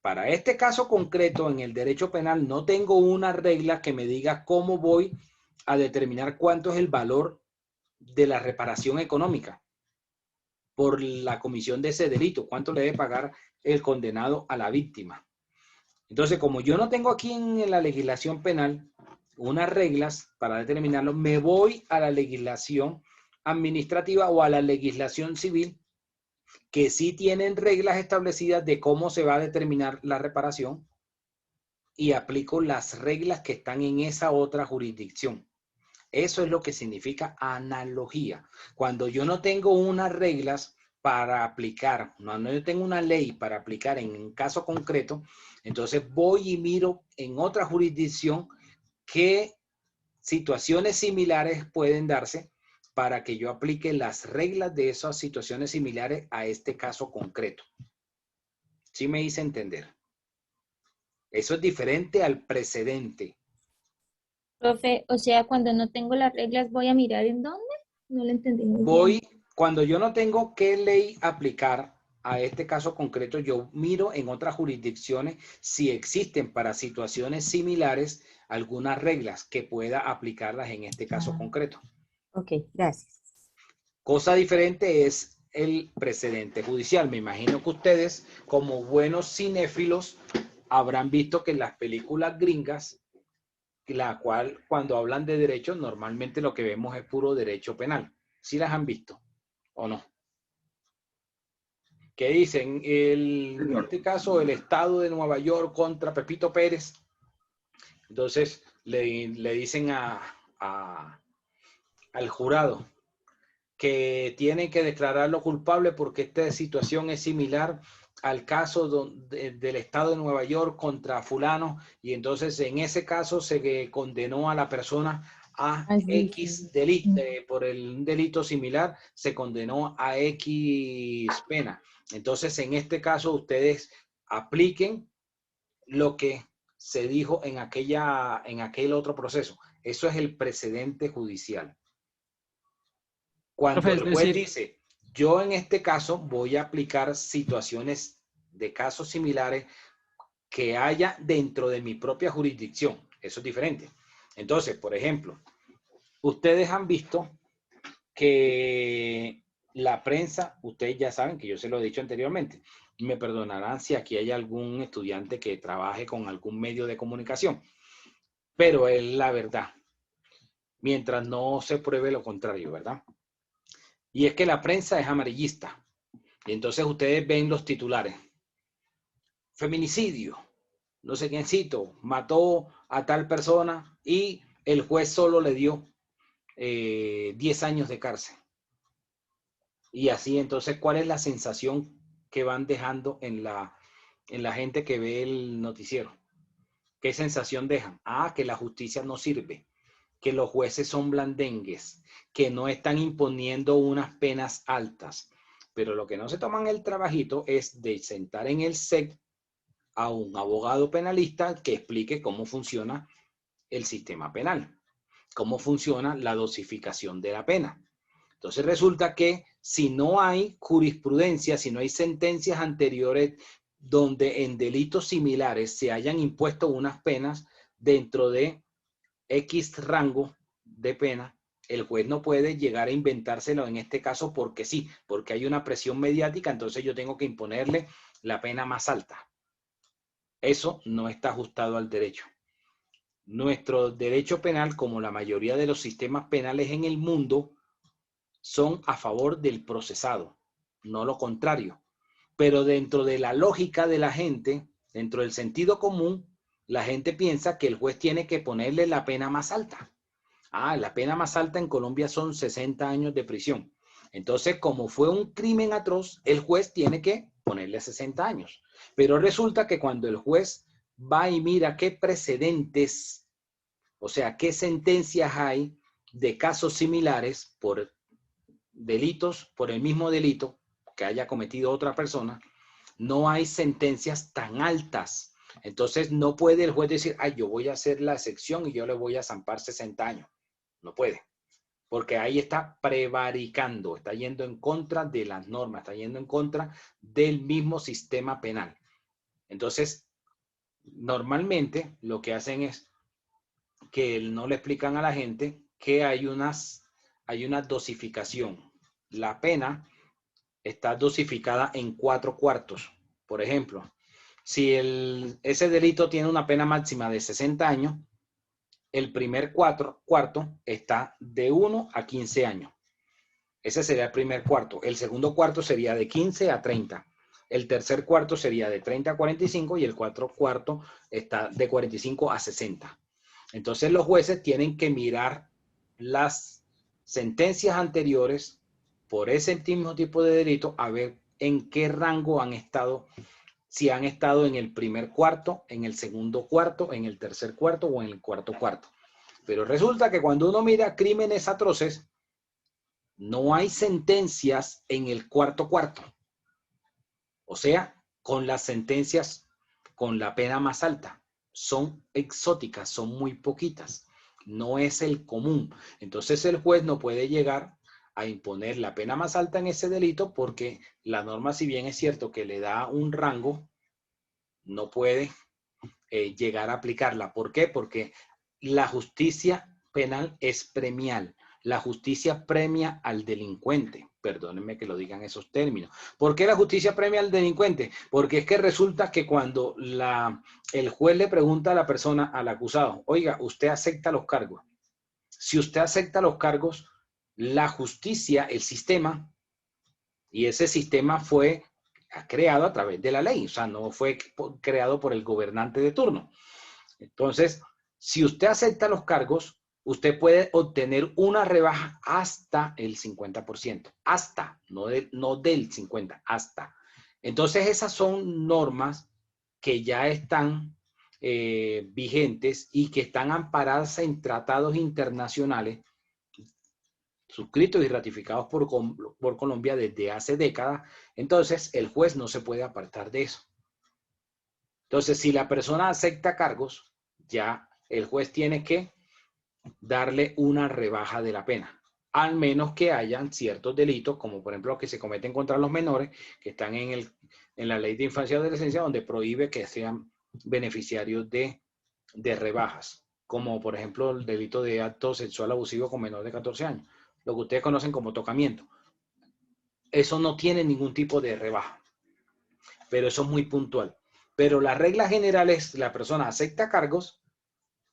Para este caso concreto, en el derecho penal, no tengo una regla que me diga cómo voy a determinar cuánto es el valor de la reparación económica por la comisión de ese delito, cuánto le debe pagar el condenado a la víctima. Entonces, como yo no tengo aquí en la legislación penal unas reglas para determinarlo, me voy a la legislación administrativa o a la legislación civil, que sí tienen reglas establecidas de cómo se va a determinar la reparación, y aplico las reglas que están en esa otra jurisdicción. Eso es lo que significa analogía. Cuando yo no tengo unas reglas para aplicar, no yo tengo una ley para aplicar en un caso concreto, entonces voy y miro en otra jurisdicción qué situaciones similares pueden darse para que yo aplique las reglas de esas situaciones similares a este caso concreto. ¿Sí me hice entender? Eso es diferente al precedente. Profe, o sea, cuando no tengo las reglas, ¿voy a mirar en dónde? No lo entendí muy bien. Cuando yo no tengo qué ley aplicar a este caso concreto, yo miro en otras jurisdicciones si existen para situaciones similares algunas reglas que pueda aplicarlas en este caso concreto. Ok, gracias. Cosa diferente es el precedente judicial. Me imagino que ustedes, como buenos cinéfilos, habrán visto que en las películas gringas, la cual cuando hablan de derecho, normalmente lo que vemos es puro derecho penal. ¿Sí las han visto o no? ¿Qué dicen? En este caso, el Estado de Nueva York contra Pepito Pérez. Entonces, le dicen al jurado que tienen que declararlo culpable porque esta situación es similar al caso del Estado de Nueva York contra fulano, y entonces en ese caso se condenó a la persona a X delito, por un delito similar se condenó a X pena. Entonces en este caso ustedes apliquen lo que se dijo en aquel otro proceso. Eso es el precedente judicial. Cuando el juez dice, yo en este caso voy a aplicar situaciones de casos similares que haya dentro de mi propia jurisdicción. Eso es diferente. Entonces, por ejemplo, ustedes han visto que la prensa, ustedes ya saben que yo se lo he dicho anteriormente, me perdonarán si aquí hay algún estudiante que trabaje con algún medio de comunicación, pero es la verdad, mientras no se pruebe lo contrario, ¿verdad? Y es que la prensa es amarillista. Y entonces ustedes ven los titulares. Feminicidio, no sé quiéncito, mató a tal persona y el juez solo le dio 10 años de cárcel. Y así, entonces, ¿cuál es la sensación que van dejando en la gente que ve el noticiero? ¿Qué sensación dejan? Ah, que la justicia no sirve, que los jueces son blandengues, que no están imponiendo unas penas altas. Pero lo que no se toman el trabajito es de sentar en el SEC a un abogado penalista que explique cómo funciona el sistema penal, cómo funciona la dosificación de la pena. Entonces resulta que si no hay jurisprudencia, si no hay sentencias anteriores donde en delitos similares se hayan impuesto unas penas dentro de X rango de pena, el juez no puede llegar a inventárselo en este caso porque sí, porque hay una presión mediática, entonces yo tengo que imponerle la pena más alta. Eso no está ajustado al derecho. Nuestro derecho penal, como la mayoría de los sistemas penales en el mundo, son a favor del procesado, no lo contrario. Pero dentro de la lógica de la gente, dentro del sentido común, la gente piensa que el juez tiene que ponerle la pena más alta. Ah, la pena más alta en Colombia son 60 años de prisión. Entonces, como fue un crimen atroz, el juez tiene que ponerle 60 años. Pero resulta que cuando el juez va y mira qué precedentes, o sea, qué sentencias hay de casos similares por delitos, por el mismo delito que haya cometido otra persona, no hay sentencias tan altas. Entonces no puede el juez decir, ay, yo voy a hacer la excepción y yo le voy a zampar 60 años. No puede, porque ahí está prevaricando, está yendo en contra de las normas, está yendo en contra del mismo sistema penal. Entonces, normalmente lo que hacen es que no le explican a la gente que hay una dosificación. La pena está dosificada en 4/4. Por ejemplo, si ese delito tiene una pena máxima de 60 años, el primer cuarto está de 1 a 15 años. Ese sería el primer cuarto. El segundo cuarto sería de 15 a 30. El tercer cuarto sería de 30 a 45 y el cuarto cuarto está de 45 a 60. Entonces los jueces tienen que mirar las sentencias anteriores por ese mismo tipo de delito a ver en qué rango han estado, si han estado en el primer cuarto, en el segundo cuarto, en el tercer cuarto o en el cuarto cuarto. Pero resulta que cuando uno mira crímenes atroces, no hay sentencias en el cuarto cuarto. O sea, con las sentencias con la pena más alta. Son exóticas, son muy poquitas. No es el común. Entonces el juez no puede llegar a imponer la pena más alta en ese delito porque la norma, si bien es cierto que le da un rango, no puede llegar a aplicarla. ¿Por qué? Porque la justicia penal es premial. La justicia premia al delincuente. Perdónenme que lo digan esos términos. ¿Por qué la justicia premia al delincuente? Porque es que resulta que cuando el juez le pregunta a la persona, al acusado, oiga, ¿usted acepta los cargos? Si usted acepta los cargos, la justicia, el sistema, y ese sistema fue creado a través de la ley, o sea, no fue creado por el gobernante de turno. Entonces, si usted acepta los cargos, usted puede obtener una rebaja hasta el 50%. Hasta, no del 50%, hasta. Entonces, esas son normas que ya están vigentes y que están amparadas en tratados internacionales suscritos y ratificados por Colombia desde hace décadas. Entonces, el juez no se puede apartar de eso. Entonces, si la persona acepta cargos, ya el juez tiene que darle una rebaja de la pena, al menos que hayan ciertos delitos, como por ejemplo los que se cometen contra los menores, que están en la ley de infancia y adolescencia, donde prohíbe que sean beneficiarios de rebajas, como por ejemplo el delito de acto sexual abusivo con menor de 14 años, lo que ustedes conocen como tocamiento. Eso no tiene ningún tipo de rebaja, pero eso es muy puntual. Pero la regla general es la persona acepta cargos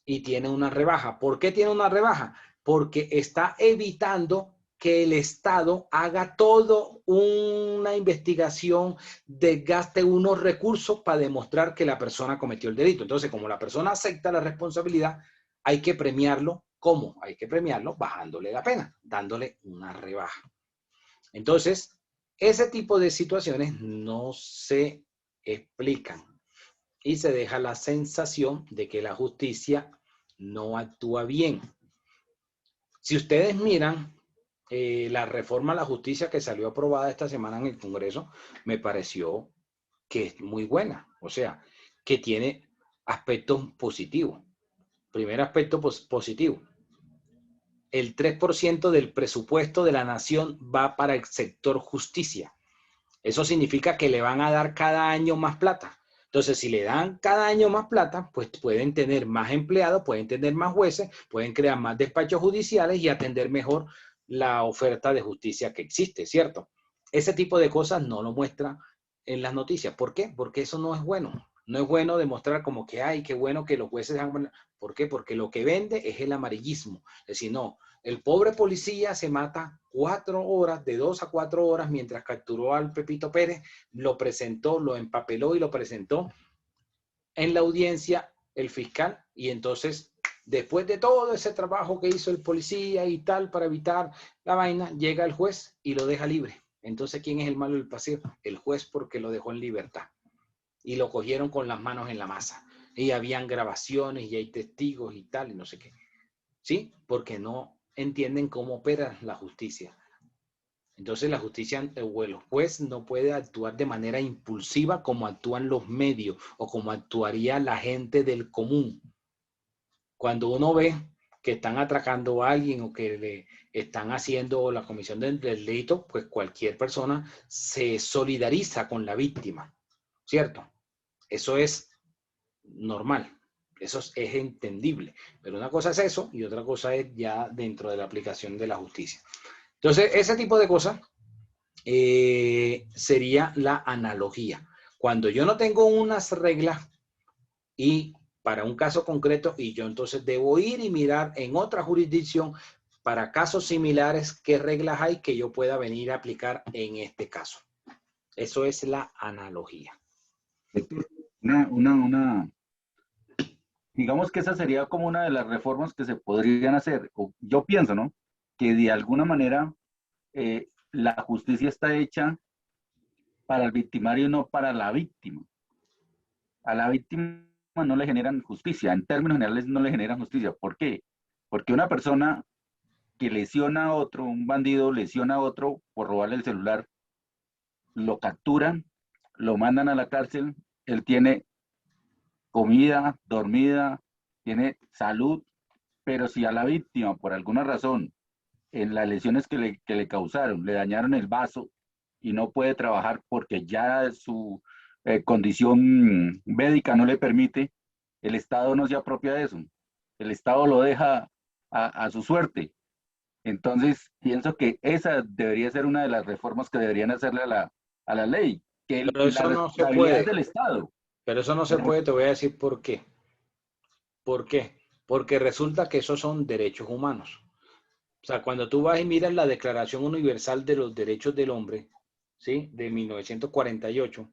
y tiene una rebaja. ¿Por qué tiene una rebaja? Porque está evitando que el Estado haga toda una investigación, desgaste unos recursos para demostrar que la persona cometió el delito. Entonces, como la persona acepta la responsabilidad, hay que premiarlo. ¿Cómo? Hay que premiarlo bajándole la pena, dándole una rebaja. Entonces, ese tipo de situaciones no se explican y se deja la sensación de que la justicia no actúa bien. Si ustedes miran la reforma a la justicia que salió aprobada esta semana en el Congreso, me pareció que es muy buena, o sea, que tiene aspectos positivos. Primer aspecto positivo. El 3% del presupuesto de la nación va para el sector justicia. Eso significa que le van a dar cada año más plata. Entonces, si le dan cada año más plata, pues pueden tener más empleados, pueden tener más jueces, pueden crear más despachos judiciales y atender mejor la oferta de justicia que existe, ¿cierto? Ese tipo de cosas no lo muestra en las noticias. ¿Por qué? Porque eso no es bueno. No es bueno demostrar como que, ay, qué bueno que los jueces hagan... ¿Por qué? Porque lo que vende es el amarillismo. Es decir, no, el pobre policía se mata 4 horas, de 2 a 4 horas, mientras capturó al Pepito Pérez, lo presentó, lo empapeló y lo presentó en la audiencia el fiscal. Y entonces, después de todo ese trabajo que hizo el policía y tal para evitar la vaina, llega el juez y lo deja libre. Entonces, ¿quién es el malo del paseo? El juez, porque lo dejó en libertad. Y lo cogieron con las manos en la masa. Y habían grabaciones y hay testigos y tal, y no sé qué. ¿Sí? Porque no entienden cómo opera la justicia. Entonces la justicia o el juez no puede actuar de manera impulsiva como actúan los medios o como actuaría la gente del común. Cuando uno ve que están atracando a alguien o que le están haciendo la comisión del delito, pues cualquier persona se solidariza con la víctima, ¿cierto? Eso es normal, eso es entendible, pero una cosa es eso y otra cosa es ya dentro de la aplicación de la justicia. Entonces, ese tipo de cosas sería la analogía. Cuando yo no tengo unas reglas y para un caso concreto y yo entonces debo ir y mirar en otra jurisdicción para casos similares qué reglas hay que yo pueda venir a aplicar en este caso. Eso es la analogía. Digamos que esa sería como una de las reformas que se podrían hacer. Yo pienso, ¿no? Que de alguna manera la justicia está hecha para el victimario, no para la víctima. A la víctima no le generan justicia, en términos generales no le generan justicia. ¿Por qué? Porque una persona que lesiona a otro, un bandido lesiona a otro por robarle el celular, lo capturan, lo mandan a la cárcel, él tiene comida, dormida, tiene salud, pero si a la víctima, por alguna razón, en las lesiones que le causaron, le dañaron el vaso y no puede trabajar porque ya su condición médica no le permite, el Estado no se apropia de eso. El Estado lo deja a su suerte. Entonces, pienso que esa debería ser una de las reformas que deberían hacerle a la ley, que Pero eso la no se responsabilidad puede. es del Estado. Pero eso no se puede, te voy a decir por qué. ¿Por qué? Porque resulta que esos son derechos humanos. O sea, cuando tú vas y miras la Declaración Universal de los Derechos del Hombre, ¿sí? De 1948,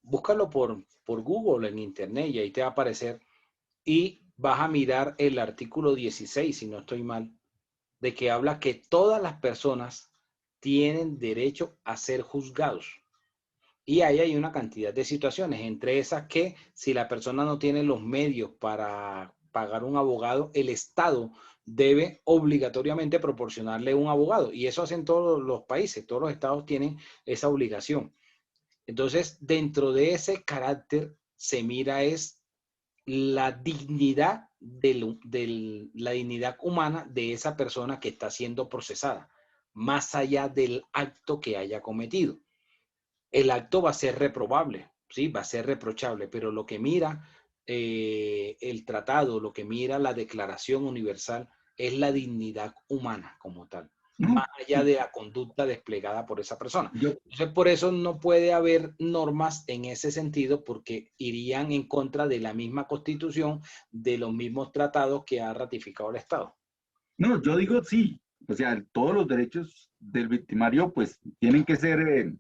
búscalo por Google en internet y ahí te va a aparecer. Y vas a mirar el artículo 16, si no estoy mal, de que habla que todas las personas tienen derecho a ser juzgados. Y ahí hay una cantidad de situaciones, entre esas que si la persona no tiene los medios para pagar un abogado, el Estado debe obligatoriamente proporcionarle un abogado. Y eso hacen todos los países, todos los estados tienen esa obligación. Entonces, dentro de ese carácter se mira es la dignidad la dignidad humana de esa persona que está siendo procesada, más allá del acto que haya cometido. El acto va a ser reprobable, ¿sí? Va a ser reprochable, pero lo que mira el tratado, lo que mira la Declaración Universal es la dignidad humana como tal, más allá de la conducta desplegada por esa persona. Entonces, por eso no puede haber normas en ese sentido, porque irían en contra de la misma Constitución, de los mismos tratados que ha ratificado el Estado. No, yo digo sí. O sea, todos los derechos del victimario pues tienen que ser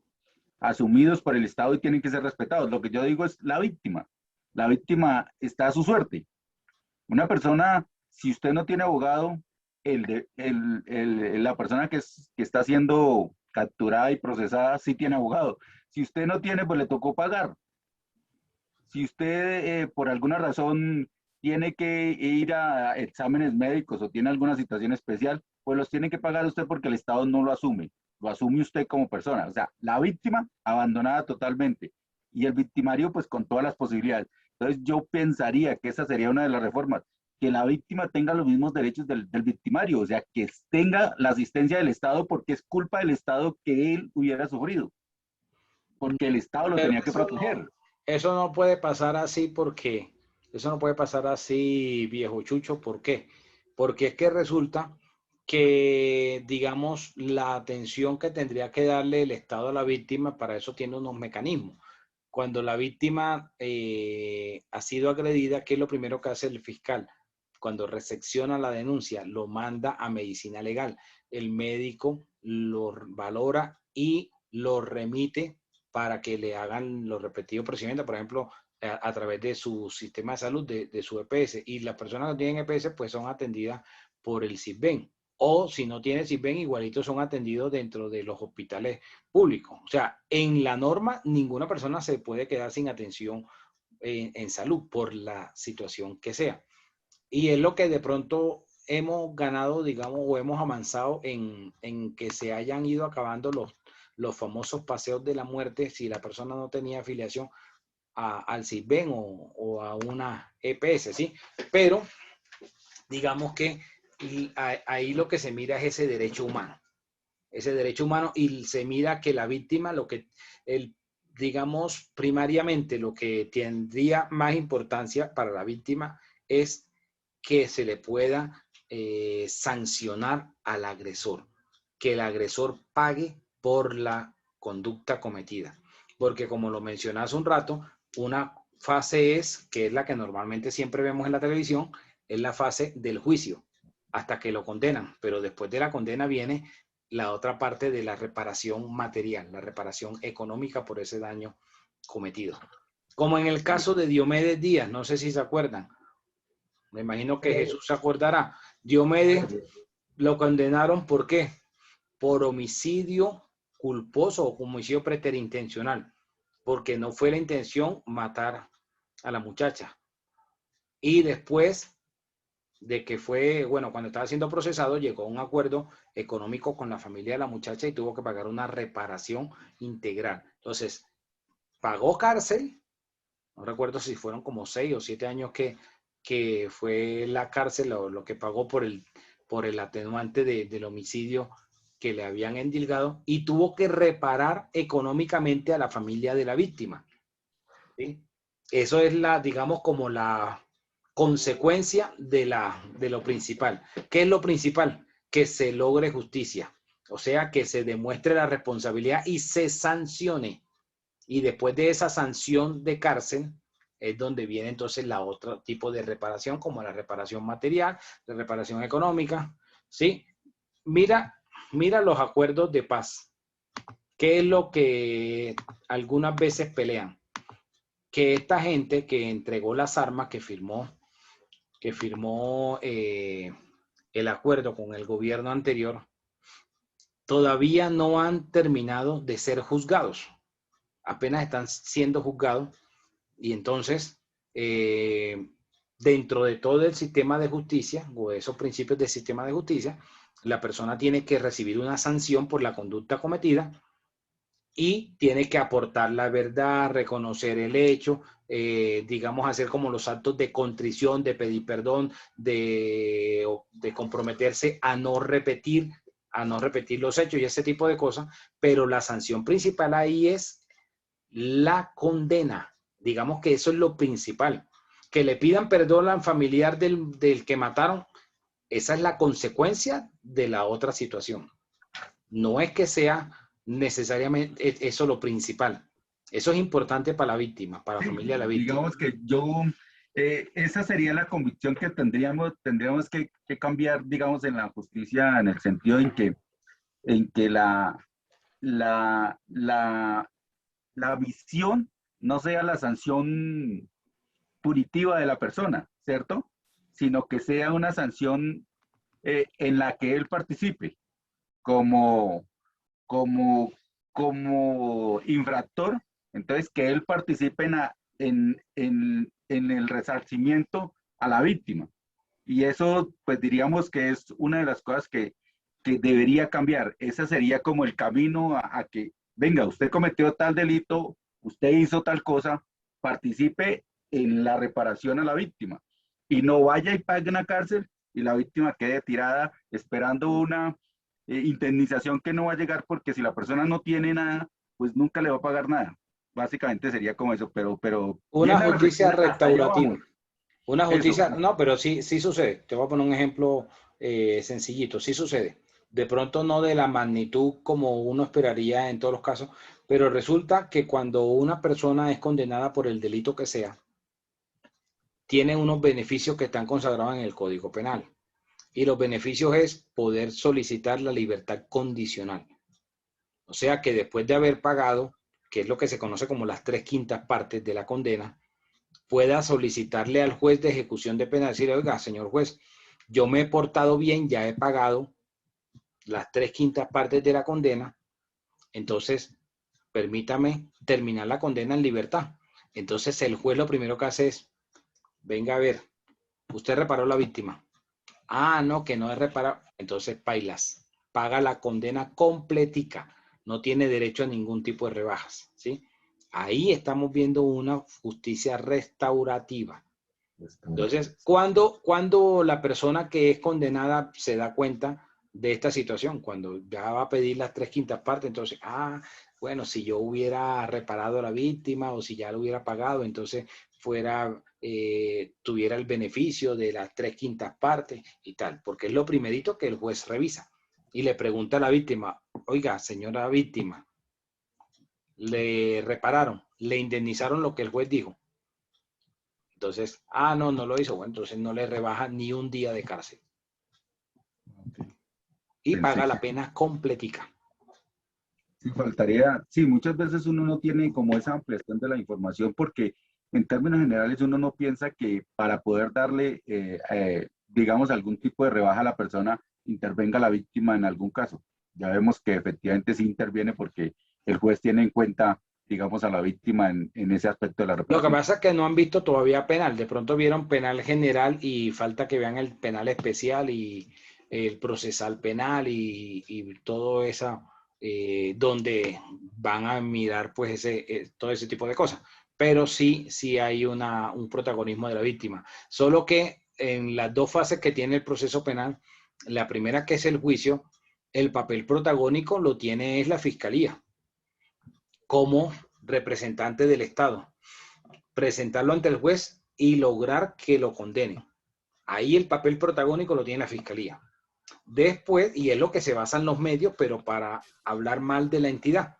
asumidos por el Estado y tienen que ser respetados. Lo que yo digo es la víctima. La víctima está a su suerte. Una persona, si usted no tiene abogado, la persona que está siendo capturada y procesada sí tiene abogado. Si usted no tiene, pues le tocó pagar. Si usted por alguna razón tiene que ir a exámenes médicos o tiene alguna situación especial, pues los tiene que pagar usted porque el Estado no lo asume usted como persona. O sea, la víctima abandonada totalmente y el victimario pues con todas las posibilidades. Entonces yo pensaría que esa sería una de las reformas, que la víctima tenga los mismos derechos del victimario, o sea, que tenga la asistencia del Estado porque es culpa del Estado que él hubiera sufrido, porque el Estado lo tenía que proteger. Eso no puede pasar así porque, eso no puede pasar así, viejo Chucho. ¿Por qué? Porque es que resulta que, digamos, la atención que tendría que darle el Estado a la víctima, para eso tiene unos mecanismos. Cuando la víctima ha sido agredida, ¿qué es lo primero que hace el fiscal? Cuando recepciona la denuncia, lo manda a medicina legal. El médico lo valora y lo remite para que le hagan los respectivos procedimientos, por ejemplo, a través de su sistema de salud, de su EPS. Y las personas que tienen EPS, pues son atendidas por el SISBEN. O si no tiene SISBEN, igualito son atendidos dentro de los hospitales públicos. O sea, en la norma, ninguna persona se puede quedar sin atención en salud por la situación que sea. Y es lo que de pronto hemos ganado, digamos, o hemos avanzado en que se hayan ido acabando los famosos paseos de la muerte si la persona no tenía afiliación al SISBEN o a una EPS, ¿sí? Pero digamos que ahí lo que se mira es ese derecho humano. Ese derecho humano, y se mira que la víctima, digamos, primariamente lo que tendría más importancia para la víctima es que se le pueda sancionar al agresor, que el agresor pague por la conducta cometida. Porque como lo mencioné hace un rato, fase es, que es la que normalmente siempre vemos en la televisión, es la fase del juicio, hasta que lo condenan. Pero después de la condena viene la otra parte de la reparación material, la reparación económica por ese daño cometido. Como en el caso de Diomedes Díaz, no sé si se acuerdan. Me imagino que Jesús se acordará. Diomedes lo condenaron, ¿por qué? Por homicidio culposo o homicidio preterintencional, porque no fue la intención matar a la muchacha. Y después de que fue, bueno, cuando estaba siendo procesado, llegó a un acuerdo económico con la familia de la muchacha y tuvo que pagar una reparación integral. Entonces, pagó cárcel, no recuerdo si fueron como 6 o 7 años que fue la cárcel lo que pagó por el atenuante del homicidio que le habían endilgado, y tuvo que reparar económicamente a la familia de la víctima. ¿Sí? Eso es digamos, como la consecuencia de lo principal. ¿Qué es lo principal? Que se logre justicia. O sea, que se demuestre la responsabilidad y se sancione. Y después de esa sanción de cárcel es donde viene entonces la otro tipo de reparación, como la reparación material, la reparación económica. ¿Sí? Mira los acuerdos de paz. ¿Qué es lo que algunas veces pelean? Que esta gente que entregó las armas, que firmó el acuerdo con el gobierno anterior, todavía no han terminado de ser juzgados. Apenas están siendo juzgados, y entonces, dentro de todo el sistema de justicia, o esos principios del sistema de justicia, la persona tiene que recibir una sanción por la conducta cometida y tiene que aportar la verdad, reconocer el hecho, digamos, hacer como los actos de contrición, de pedir perdón, de comprometerse a no repetir los hechos y ese tipo de cosas. Pero la sanción principal ahí es la condena. Digamos que eso es lo principal. Que le pidan perdón al familiar del que mataron, esa es la consecuencia de la otra situación. No es que sea necesariamente eso lo principal. Eso es importante para la víctima, para la familia de la víctima. Digamos que esa sería la convicción que tendríamos que cambiar, digamos, en la justicia, en el sentido en que la visión no sea la sanción punitiva de la persona, ¿cierto? Sino que sea una sanción en la que él participe como infractor. Entonces, que él participe en el resarcimiento a la víctima. Y eso, pues diríamos que es una de las cosas que debería cambiar. Ese sería como el camino a que, venga, usted cometió tal delito, usted hizo tal cosa, participe en la reparación a la víctima. Y no vaya y pague una cárcel y la víctima quede tirada esperando una indemnización que no va a llegar, porque si la persona no tiene nada, pues nunca le va a pagar nada. Básicamente sería como eso, pero una justicia restaurativa. Una justicia, eso. no, pero sí sucede. Te voy a poner un ejemplo sencillito. Sí sucede. De pronto no de la magnitud como uno esperaría en todos los casos, pero resulta que cuando una persona es condenada por el delito que sea, tiene unos beneficios que están consagrados en el Código Penal. Y los beneficios es poder solicitar la libertad condicional. O sea que después de haber pagado, que es lo que se conoce como las 3/5 partes de la condena, pueda solicitarle al juez de ejecución de pena, decir, oiga, señor juez, yo me he portado bien, ya he pagado las 3/5 partes de la condena, entonces permítame terminar la condena en libertad. Entonces el juez lo primero que hace es, venga a ver, usted reparó a la víctima. Ah, no, que no es reparado. Entonces pailas, paga la condena completica, no tiene derecho a ningún tipo de rebajas, ¿sí? Ahí estamos viendo una justicia restaurativa. Entonces, cuando la persona que es condenada se da cuenta de esta situación, cuando ya va a pedir las 3/5 partes, entonces, bueno, si yo hubiera reparado a la víctima o si ya lo hubiera pagado, entonces tuviera el beneficio de las 3/5 partes y tal, porque es lo primerito que el juez revisa y le pregunta a la víctima, oiga, señora víctima, ¿le repararon? ¿Le indemnizaron lo que el juez dijo? Entonces, no, no lo hizo. Bueno, entonces no le rebaja ni un día de cárcel. Y paga la pena completica. Sí, faltaría, sí, muchas veces uno no tiene como esa ampliación de la información porque en términos generales uno no piensa que para poder darle, digamos, algún tipo de rebaja a la persona, intervenga la víctima en algún caso. Ya vemos que efectivamente sí interviene porque el juez tiene en cuenta, digamos, a la víctima en ese aspecto de la Lo reparación. que pasa es que no han visto todavía penal. De pronto vieron penal general y falta que vean el penal especial y el procesal penal y todo eso, donde van a mirar pues todo ese tipo de cosas. Pero sí hay un protagonismo de la víctima. Solo que en las dos fases que tiene el proceso penal, la primera, que es el juicio, el papel protagónico lo tiene es la fiscalía como representante del Estado. Presentarlo ante el juez y lograr que lo condene. Ahí el papel protagónico lo tiene la fiscalía. Después, y es lo que se basa en los medios, pero para hablar mal de la entidad,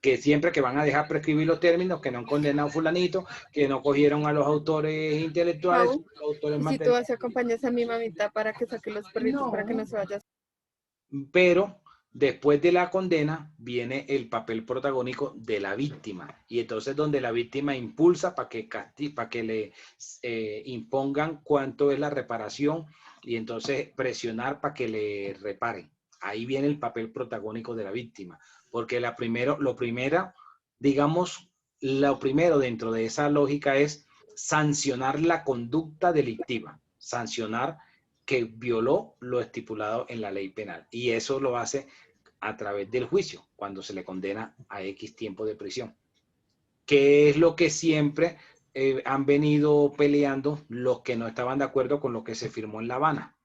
que siempre que van a dejar prescribir los términos, que no han condenado a fulanito, que no cogieron a los autores intelectuales, Pau, los autores ¿y si tú materiales. vas y acompañas a mi mamita para que saque los perritos para que no se vaya? Pero después de la condena viene el papel protagónico de la víctima, y entonces donde la víctima impulsa para que le impongan cuánto es la reparación y entonces presionar para que le reparen. Ahí viene el papel protagónico de la víctima, porque lo primero dentro de esa lógica es sancionar la conducta delictiva, sancionar que violó lo estipulado en la ley penal. Y eso lo hace a través del juicio, cuando se le condena a X tiempo de prisión. Que es lo que siempre han venido peleando los que no estaban de acuerdo con lo que se firmó en La Habana.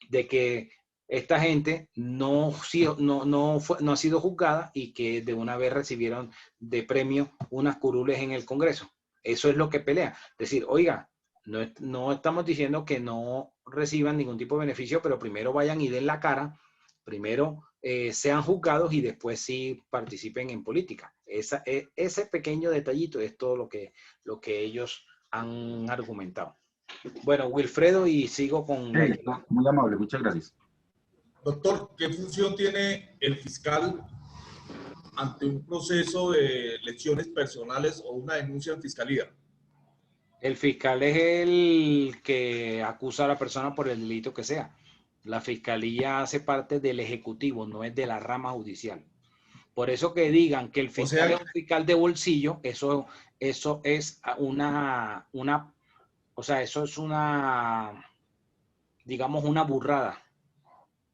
De que esta gente no ha sido juzgada y que de una vez recibieron de premio unas curules en el Congreso. Eso es lo que pelea. Decir, oiga, no estamos diciendo que no reciban ningún tipo de beneficio, pero primero vayan y den la cara, primero sean juzgados y después sí participen en política. Ese pequeño detallito es todo lo que ellos han argumentado. Bueno, Wilfredo, y sigo con... Muy amable, muchas gracias. Doctor, ¿qué función tiene el fiscal ante un proceso de lesiones personales o una denuncia en fiscalía? El fiscal es el que acusa a la persona por el delito que sea. La fiscalía hace parte del ejecutivo, no es de la rama judicial. Por eso que digan que el fiscal es un fiscal de bolsillo, eso es digamos, una burrada,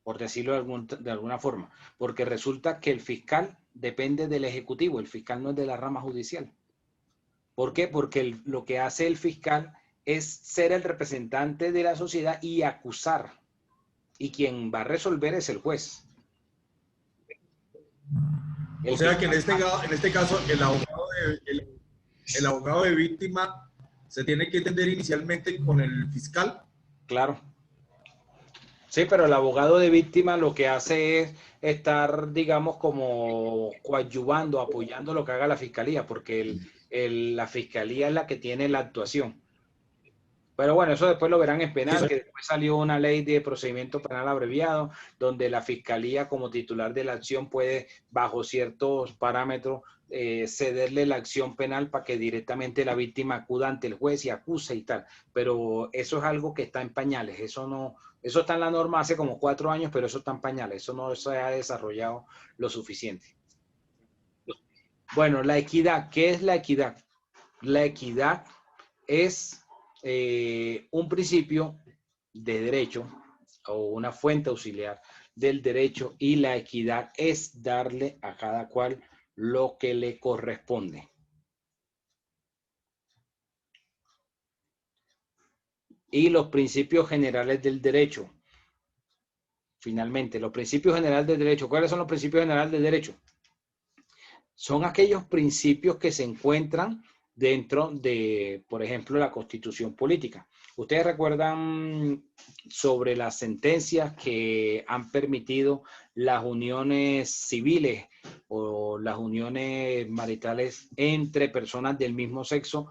por decirlo de alguna forma, porque resulta que el fiscal depende del ejecutivo, el fiscal no es de la rama judicial. ¿Por qué? Porque lo que hace el fiscal es ser el representante de la sociedad y acusar, y quien va a resolver es el juez. O sea que en este caso el abogado de víctima se tiene que entender inicialmente con el fiscal. Claro. Sí, pero el abogado de víctima lo que hace es estar, digamos, como coadyuvando, apoyando lo que haga la fiscalía, porque la fiscalía es la que tiene la actuación. Pero bueno, eso después lo verán en penal, que después salió una ley de procedimiento penal abreviado, donde la fiscalía como titular de la acción puede, bajo ciertos parámetros, cederle la acción penal para que directamente la víctima acuda ante el juez y acuse y tal. Pero eso es algo que está en pañales, eso está en la norma hace como 4 años, pero eso está en pañales, eso no se ha desarrollado lo suficiente. Bueno, la equidad, ¿qué es la equidad? La equidad es un principio de derecho o una fuente auxiliar del derecho, y la equidad es darle a cada cual lo que le corresponde. Y los principios generales del derecho. Finalmente, los principios generales del derecho. ¿Cuáles son los principios generales del derecho? Son aquellos principios que se encuentran dentro de, por ejemplo, la Constitución política. Ustedes recuerdan sobre las sentencias que han permitido las uniones civiles o las uniones maritales entre personas del mismo sexo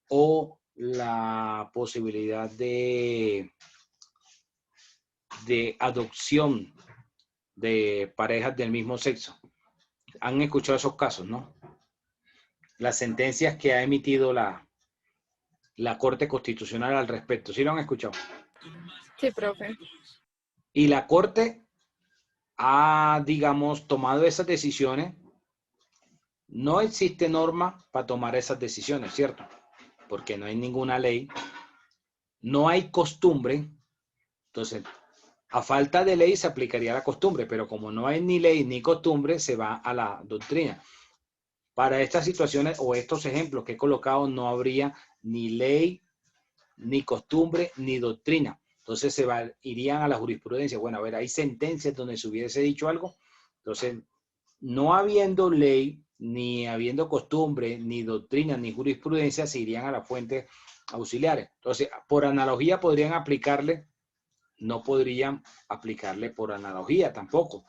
o la posibilidad de adopción de parejas del mismo sexo. Han escuchado esos casos, ¿no? Las sentencias que ha emitido la Corte Constitucional al respecto. ¿Sí lo han escuchado? Sí, profe. Y la Corte ha, digamos, tomado esas decisiones. No existe norma para tomar esas decisiones, ¿cierto? Porque no hay ninguna ley. No hay costumbre. Entonces, a falta de ley se aplicaría la costumbre, pero como no hay ni ley ni costumbre, se va a la doctrina. Para estas situaciones o estos ejemplos que he colocado, no habría ni ley, ni costumbre, ni doctrina. Entonces irían a la jurisprudencia. Bueno, a ver, hay sentencias donde se hubiese dicho algo. Entonces, no habiendo ley, ni habiendo costumbre, ni doctrina, ni jurisprudencia, se irían a las fuentes auxiliares. Entonces, por analogía podrían aplicarle, no podrían aplicarle por analogía tampoco.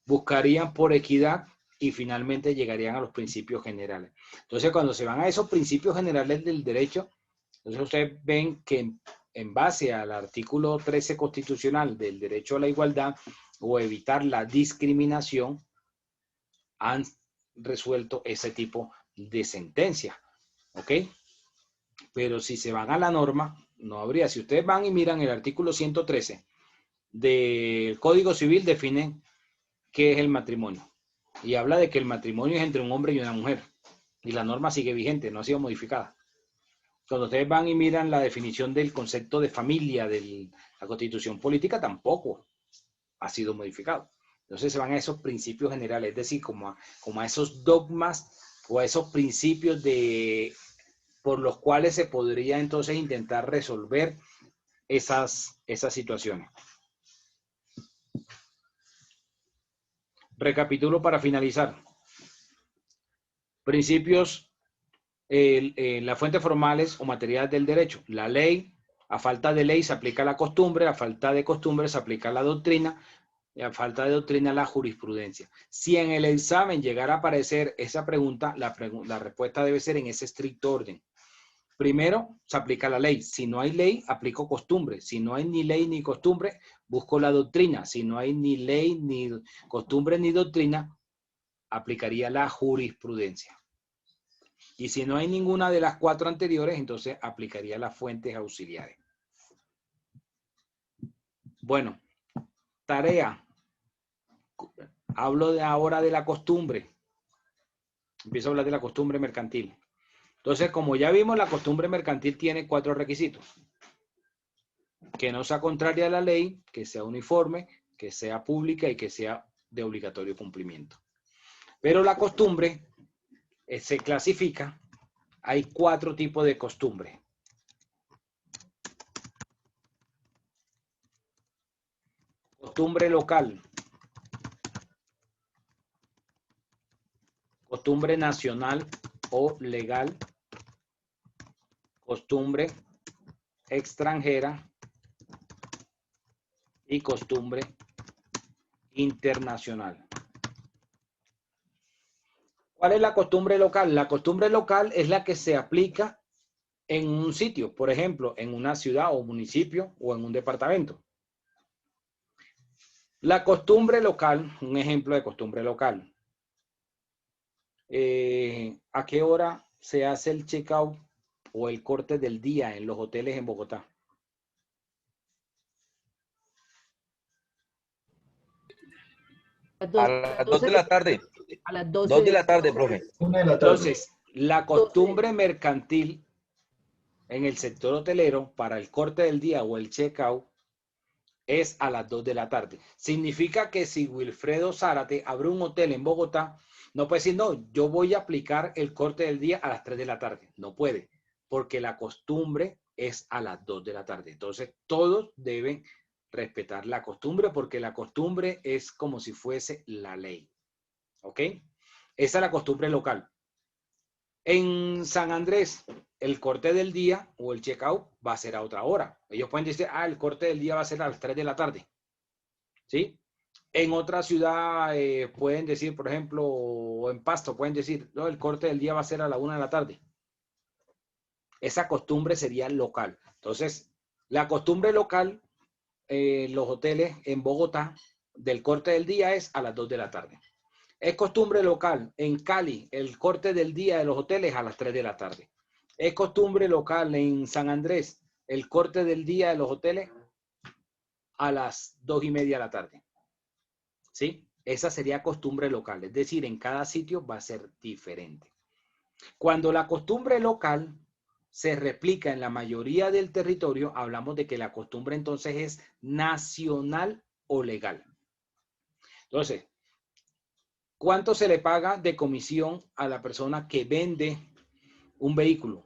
Buscarían por equidad y finalmente llegarían a los principios generales. Entonces, cuando se van a esos principios generales del derecho, entonces ustedes ven que en base al artículo 13 constitucional del derecho a la igualdad o evitar la discriminación, han resuelto ese tipo de sentencia. ¿Ok? Pero si se van a la norma, no habría. Si ustedes van y miran el artículo 113 del Código Civil, define qué es el matrimonio. Y habla de que el matrimonio es entre un hombre y una mujer. Y la norma sigue vigente, no ha sido modificada. Cuando ustedes van y miran la definición del concepto de familia de la Constitución política, tampoco ha sido modificado. Entonces se van a esos principios generales, es decir, como a esos dogmas o a esos principios por los cuales se podría entonces intentar resolver esas situaciones. Recapitulo para finalizar. Principios, las fuentes formales o materiales del derecho. La ley, a falta de ley se aplica la costumbre, a falta de costumbre se aplica la doctrina, y a falta de doctrina la jurisprudencia. Si en el examen llegara a aparecer esa pregunta, la respuesta debe ser en ese estricto orden. Primero, se aplica la ley. Si no hay ley, aplico costumbre. Si no hay ni ley ni costumbre, busco la doctrina. Si no hay ni ley, ni costumbre, ni doctrina, aplicaría la jurisprudencia. Y si no hay ninguna de las cuatro anteriores, entonces aplicaría las fuentes auxiliares. Bueno, tarea. Hablo ahora de la costumbre. Empiezo a hablar de la costumbre mercantil. Entonces, como ya vimos, la costumbre mercantil tiene 4 requisitos. Que no sea contraria a la ley, que sea uniforme, que sea pública y que sea de obligatorio cumplimiento. Pero la costumbre se clasifica. Hay 4 tipos de costumbre. Costumbre local. Costumbre nacional o legal. Costumbre extranjera y costumbre internacional. ¿Cuál es la costumbre local? La costumbre local es la que se aplica en un sitio, por ejemplo, en una ciudad o municipio o en un departamento. La costumbre local, un ejemplo de costumbre local. ¿A qué hora se hace el check-out o el corte del día en los hoteles en Bogotá? A las 2 de la tarde. A las 12 2 de la tarde, profe. Entonces, la costumbre mercantil en el sector hotelero para el corte del día o el check-out es a las 2 de la tarde. Significa que si Wilfredo Zárate abre un hotel en Bogotá, no puede decir, no, yo voy a aplicar el corte del día a las 3 de la tarde. No puede, porque la costumbre es a las 2 de la tarde. Entonces, todos deben respetar la costumbre porque la costumbre es como si fuese la ley. ¿Ok? Esa es la costumbre local. En San Andrés, el corte del día o el check-out va a ser a otra hora. Ellos pueden decir, el corte del día va a ser a las 3 de la tarde. ¿Sí? En otra ciudad pueden decir, por ejemplo, o en Pasto pueden decir, no, el corte del día va a ser a la 1 de la tarde. Esa costumbre sería local. Entonces, la costumbre local, los hoteles en Bogotá, del corte del día es a las 2 de la tarde. Es costumbre local en Cali, el corte del día de los hoteles a las 3 de la tarde. Es costumbre local en San Andrés, el corte del día de los hoteles a las 2:30 de la tarde. ¿Sí? Esa sería costumbre local, es decir, en cada sitio va a ser diferente. Cuando la costumbre local se replica en la mayoría del territorio, hablamos de que la costumbre entonces es nacional o legal. Entonces, ¿cuánto se le paga de comisión a la persona que vende un vehículo?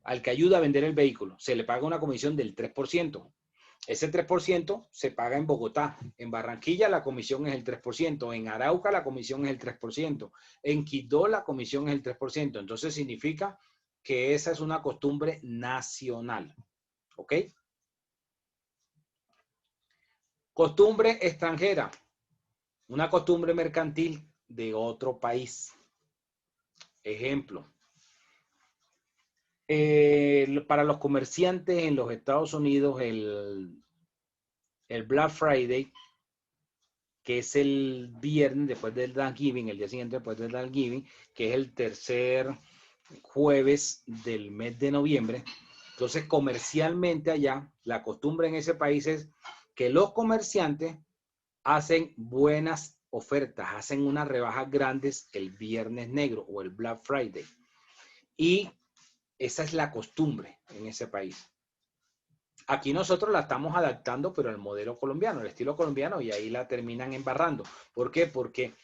Al que ayuda a vender el vehículo, se le paga una comisión del 3%. Ese 3% se paga en Bogotá. En Barranquilla la comisión es el 3%. En Arauca la comisión es el 3%. En Quito la comisión es el 3%. Entonces significa que esa es una costumbre nacional. ¿Ok? Costumbre extranjera. Una costumbre mercantil de otro país. Ejemplo. Para los comerciantes en los Estados Unidos, el Black Friday, que es el viernes después del Thanksgiving, el día siguiente después del Thanksgiving, que es el tercer jueves del mes de noviembre. Entonces, comercialmente allá, la costumbre en ese país es que los comerciantes hacen buenas ofertas, hacen unas rebajas grandes el viernes negro o el Black Friday. Y esa es la costumbre en ese país. Aquí nosotros la estamos adaptando, pero al modelo colombiano, al estilo colombiano, y ahí la terminan embarrando. ¿Por qué? Porque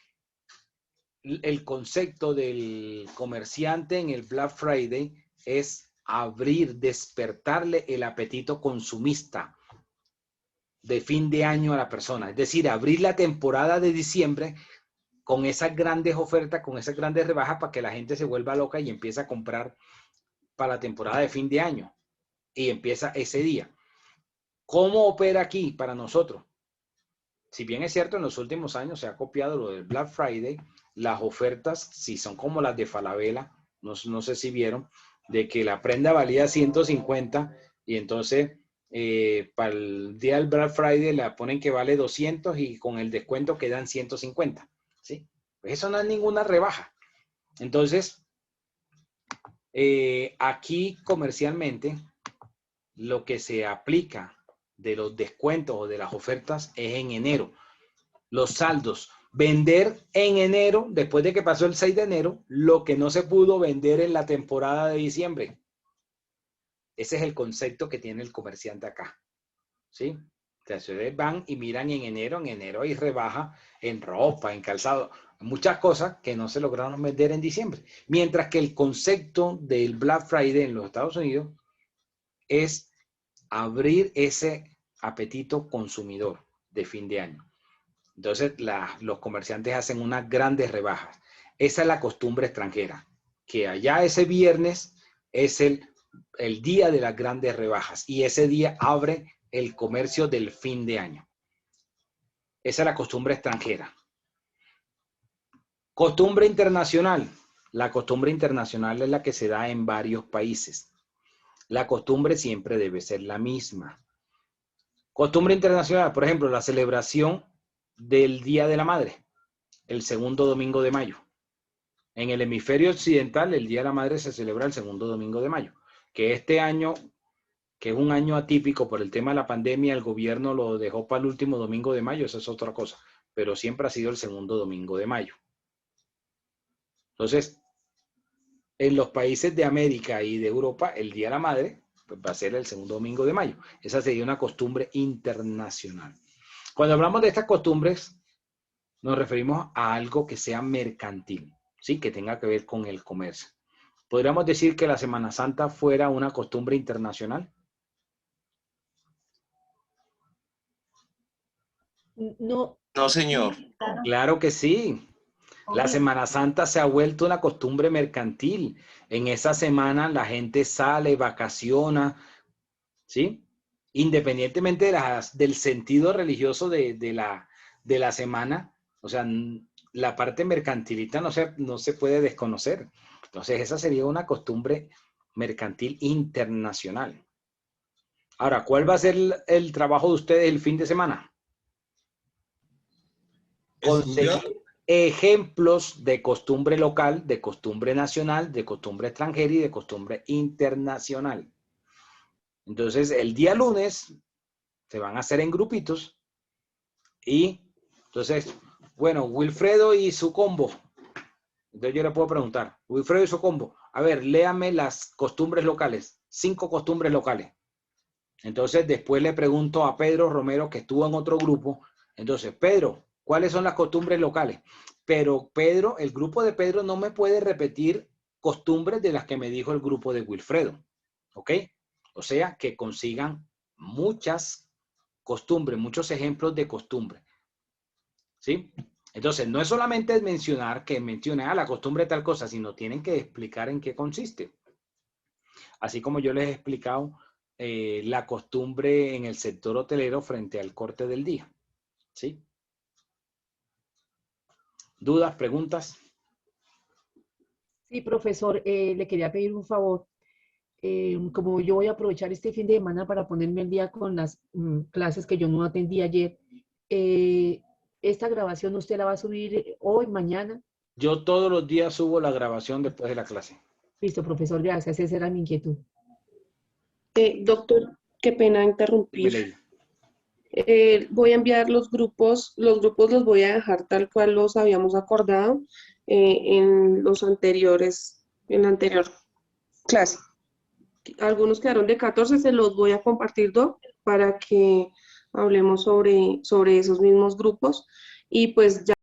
el concepto del comerciante en el Black Friday es abrir, despertarle el apetito consumista de fin de año a la persona. Es decir, abrir la temporada de diciembre con esas grandes ofertas, con esas grandes rebajas para que la gente se vuelva loca y empiece a comprar para la temporada de fin de año. Y empieza ese día. ¿Cómo opera aquí para nosotros? Si bien es cierto, en los últimos años se ha copiado lo del Black Friday, las ofertas, si son como las de Falabella, no sé si vieron, de que la prenda valía 150 y entonces para el día del Black Friday la ponen que vale 200 y con el descuento quedan 150. ¿Sí? Pues eso no es ninguna rebaja. Entonces, aquí comercialmente, lo que se aplica de los descuentos o de las ofertas es en enero. Los saldos. Vender en enero, después de que pasó el 6 de enero, lo que no se pudo vender en la temporada de diciembre. Ese es el concepto que tiene el comerciante acá. ¿Sí? O sea, ustedes van y miran en enero hay rebaja en ropa, en calzado, muchas cosas que no se lograron vender en diciembre. Mientras que el concepto del Black Friday en los Estados Unidos es abrir ese apetito consumidor de fin de año. Entonces, los comerciantes hacen unas grandes rebajas. Esa es la costumbre extranjera, que allá ese viernes es el día de las grandes rebajas y ese día abre el comercio del fin de año. Esa es la costumbre extranjera. Costumbre internacional. La costumbre internacional es la que se da en varios países. La costumbre siempre debe ser la misma. Costumbre internacional, por ejemplo, la celebración del Día de la Madre, el segundo domingo de mayo. En el hemisferio occidental, el Día de la Madre se celebra el segundo domingo de mayo. Que este año, que es un año atípico por el tema de la pandemia, el gobierno lo dejó para el último domingo de mayo, eso es otra cosa. Pero siempre ha sido el segundo domingo de mayo. Entonces, en los países de América y de Europa, el Día de la Madre pues va a ser el segundo domingo de mayo. Esa sería una costumbre internacional. Cuando hablamos de estas costumbres, nos referimos a algo que sea mercantil, ¿sí? Que tenga que ver con el comercio. ¿Podríamos decir que la Semana Santa fuera una costumbre internacional? No. No, señor. Claro que sí. La Semana Santa se ha vuelto una costumbre mercantil. En esa semana la gente sale, vacaciona, ¿sí? Independientemente del sentido religioso de la semana, o sea, la parte mercantilista no se puede desconocer. Entonces, esa sería una costumbre mercantil internacional. Ahora, ¿cuál va a ser el trabajo de ustedes el fin de semana? Conseguir ejemplos de costumbre local, de costumbre nacional, de costumbre extranjera y de costumbre internacional. Entonces, el día lunes se van a hacer en grupitos y entonces, bueno, Wilfredo y su combo. Entonces yo le puedo preguntar, Wilfredo y su combo, a ver, léame las costumbres locales, 5 costumbres locales. Entonces después le pregunto a Pedro Romero, que estuvo en otro grupo, entonces, Pedro, ¿cuáles son las costumbres locales? Pero Pedro, el grupo de Pedro no me puede repetir costumbres de las que me dijo el grupo de Wilfredo, ¿ok? O sea, que consigan muchas costumbres, muchos ejemplos de costumbre, ¿sí? Entonces, no es solamente mencionar que mencione la costumbre de tal cosa, sino tienen que explicar en qué consiste. Así como yo les he explicado la costumbre en el sector hotelero frente al corte del día, ¿sí? ¿Dudas, preguntas? Sí, profesor, le quería pedir un favor. Como yo voy a aprovechar este fin de semana para ponerme al día con las clases que yo no atendí ayer, ¿esta grabación usted la va a subir hoy, mañana? Yo todos los días subo la grabación después de la clase. Listo, profesor, gracias. Esa era mi inquietud. Doctor, qué pena interrumpir. Voy a enviar los grupos los voy a dejar tal cual los habíamos acordado en los anteriores, en la anterior clase. Algunos quedaron de 14, se los voy a compartir, Doc, para que hablemos sobre esos mismos grupos y pues ya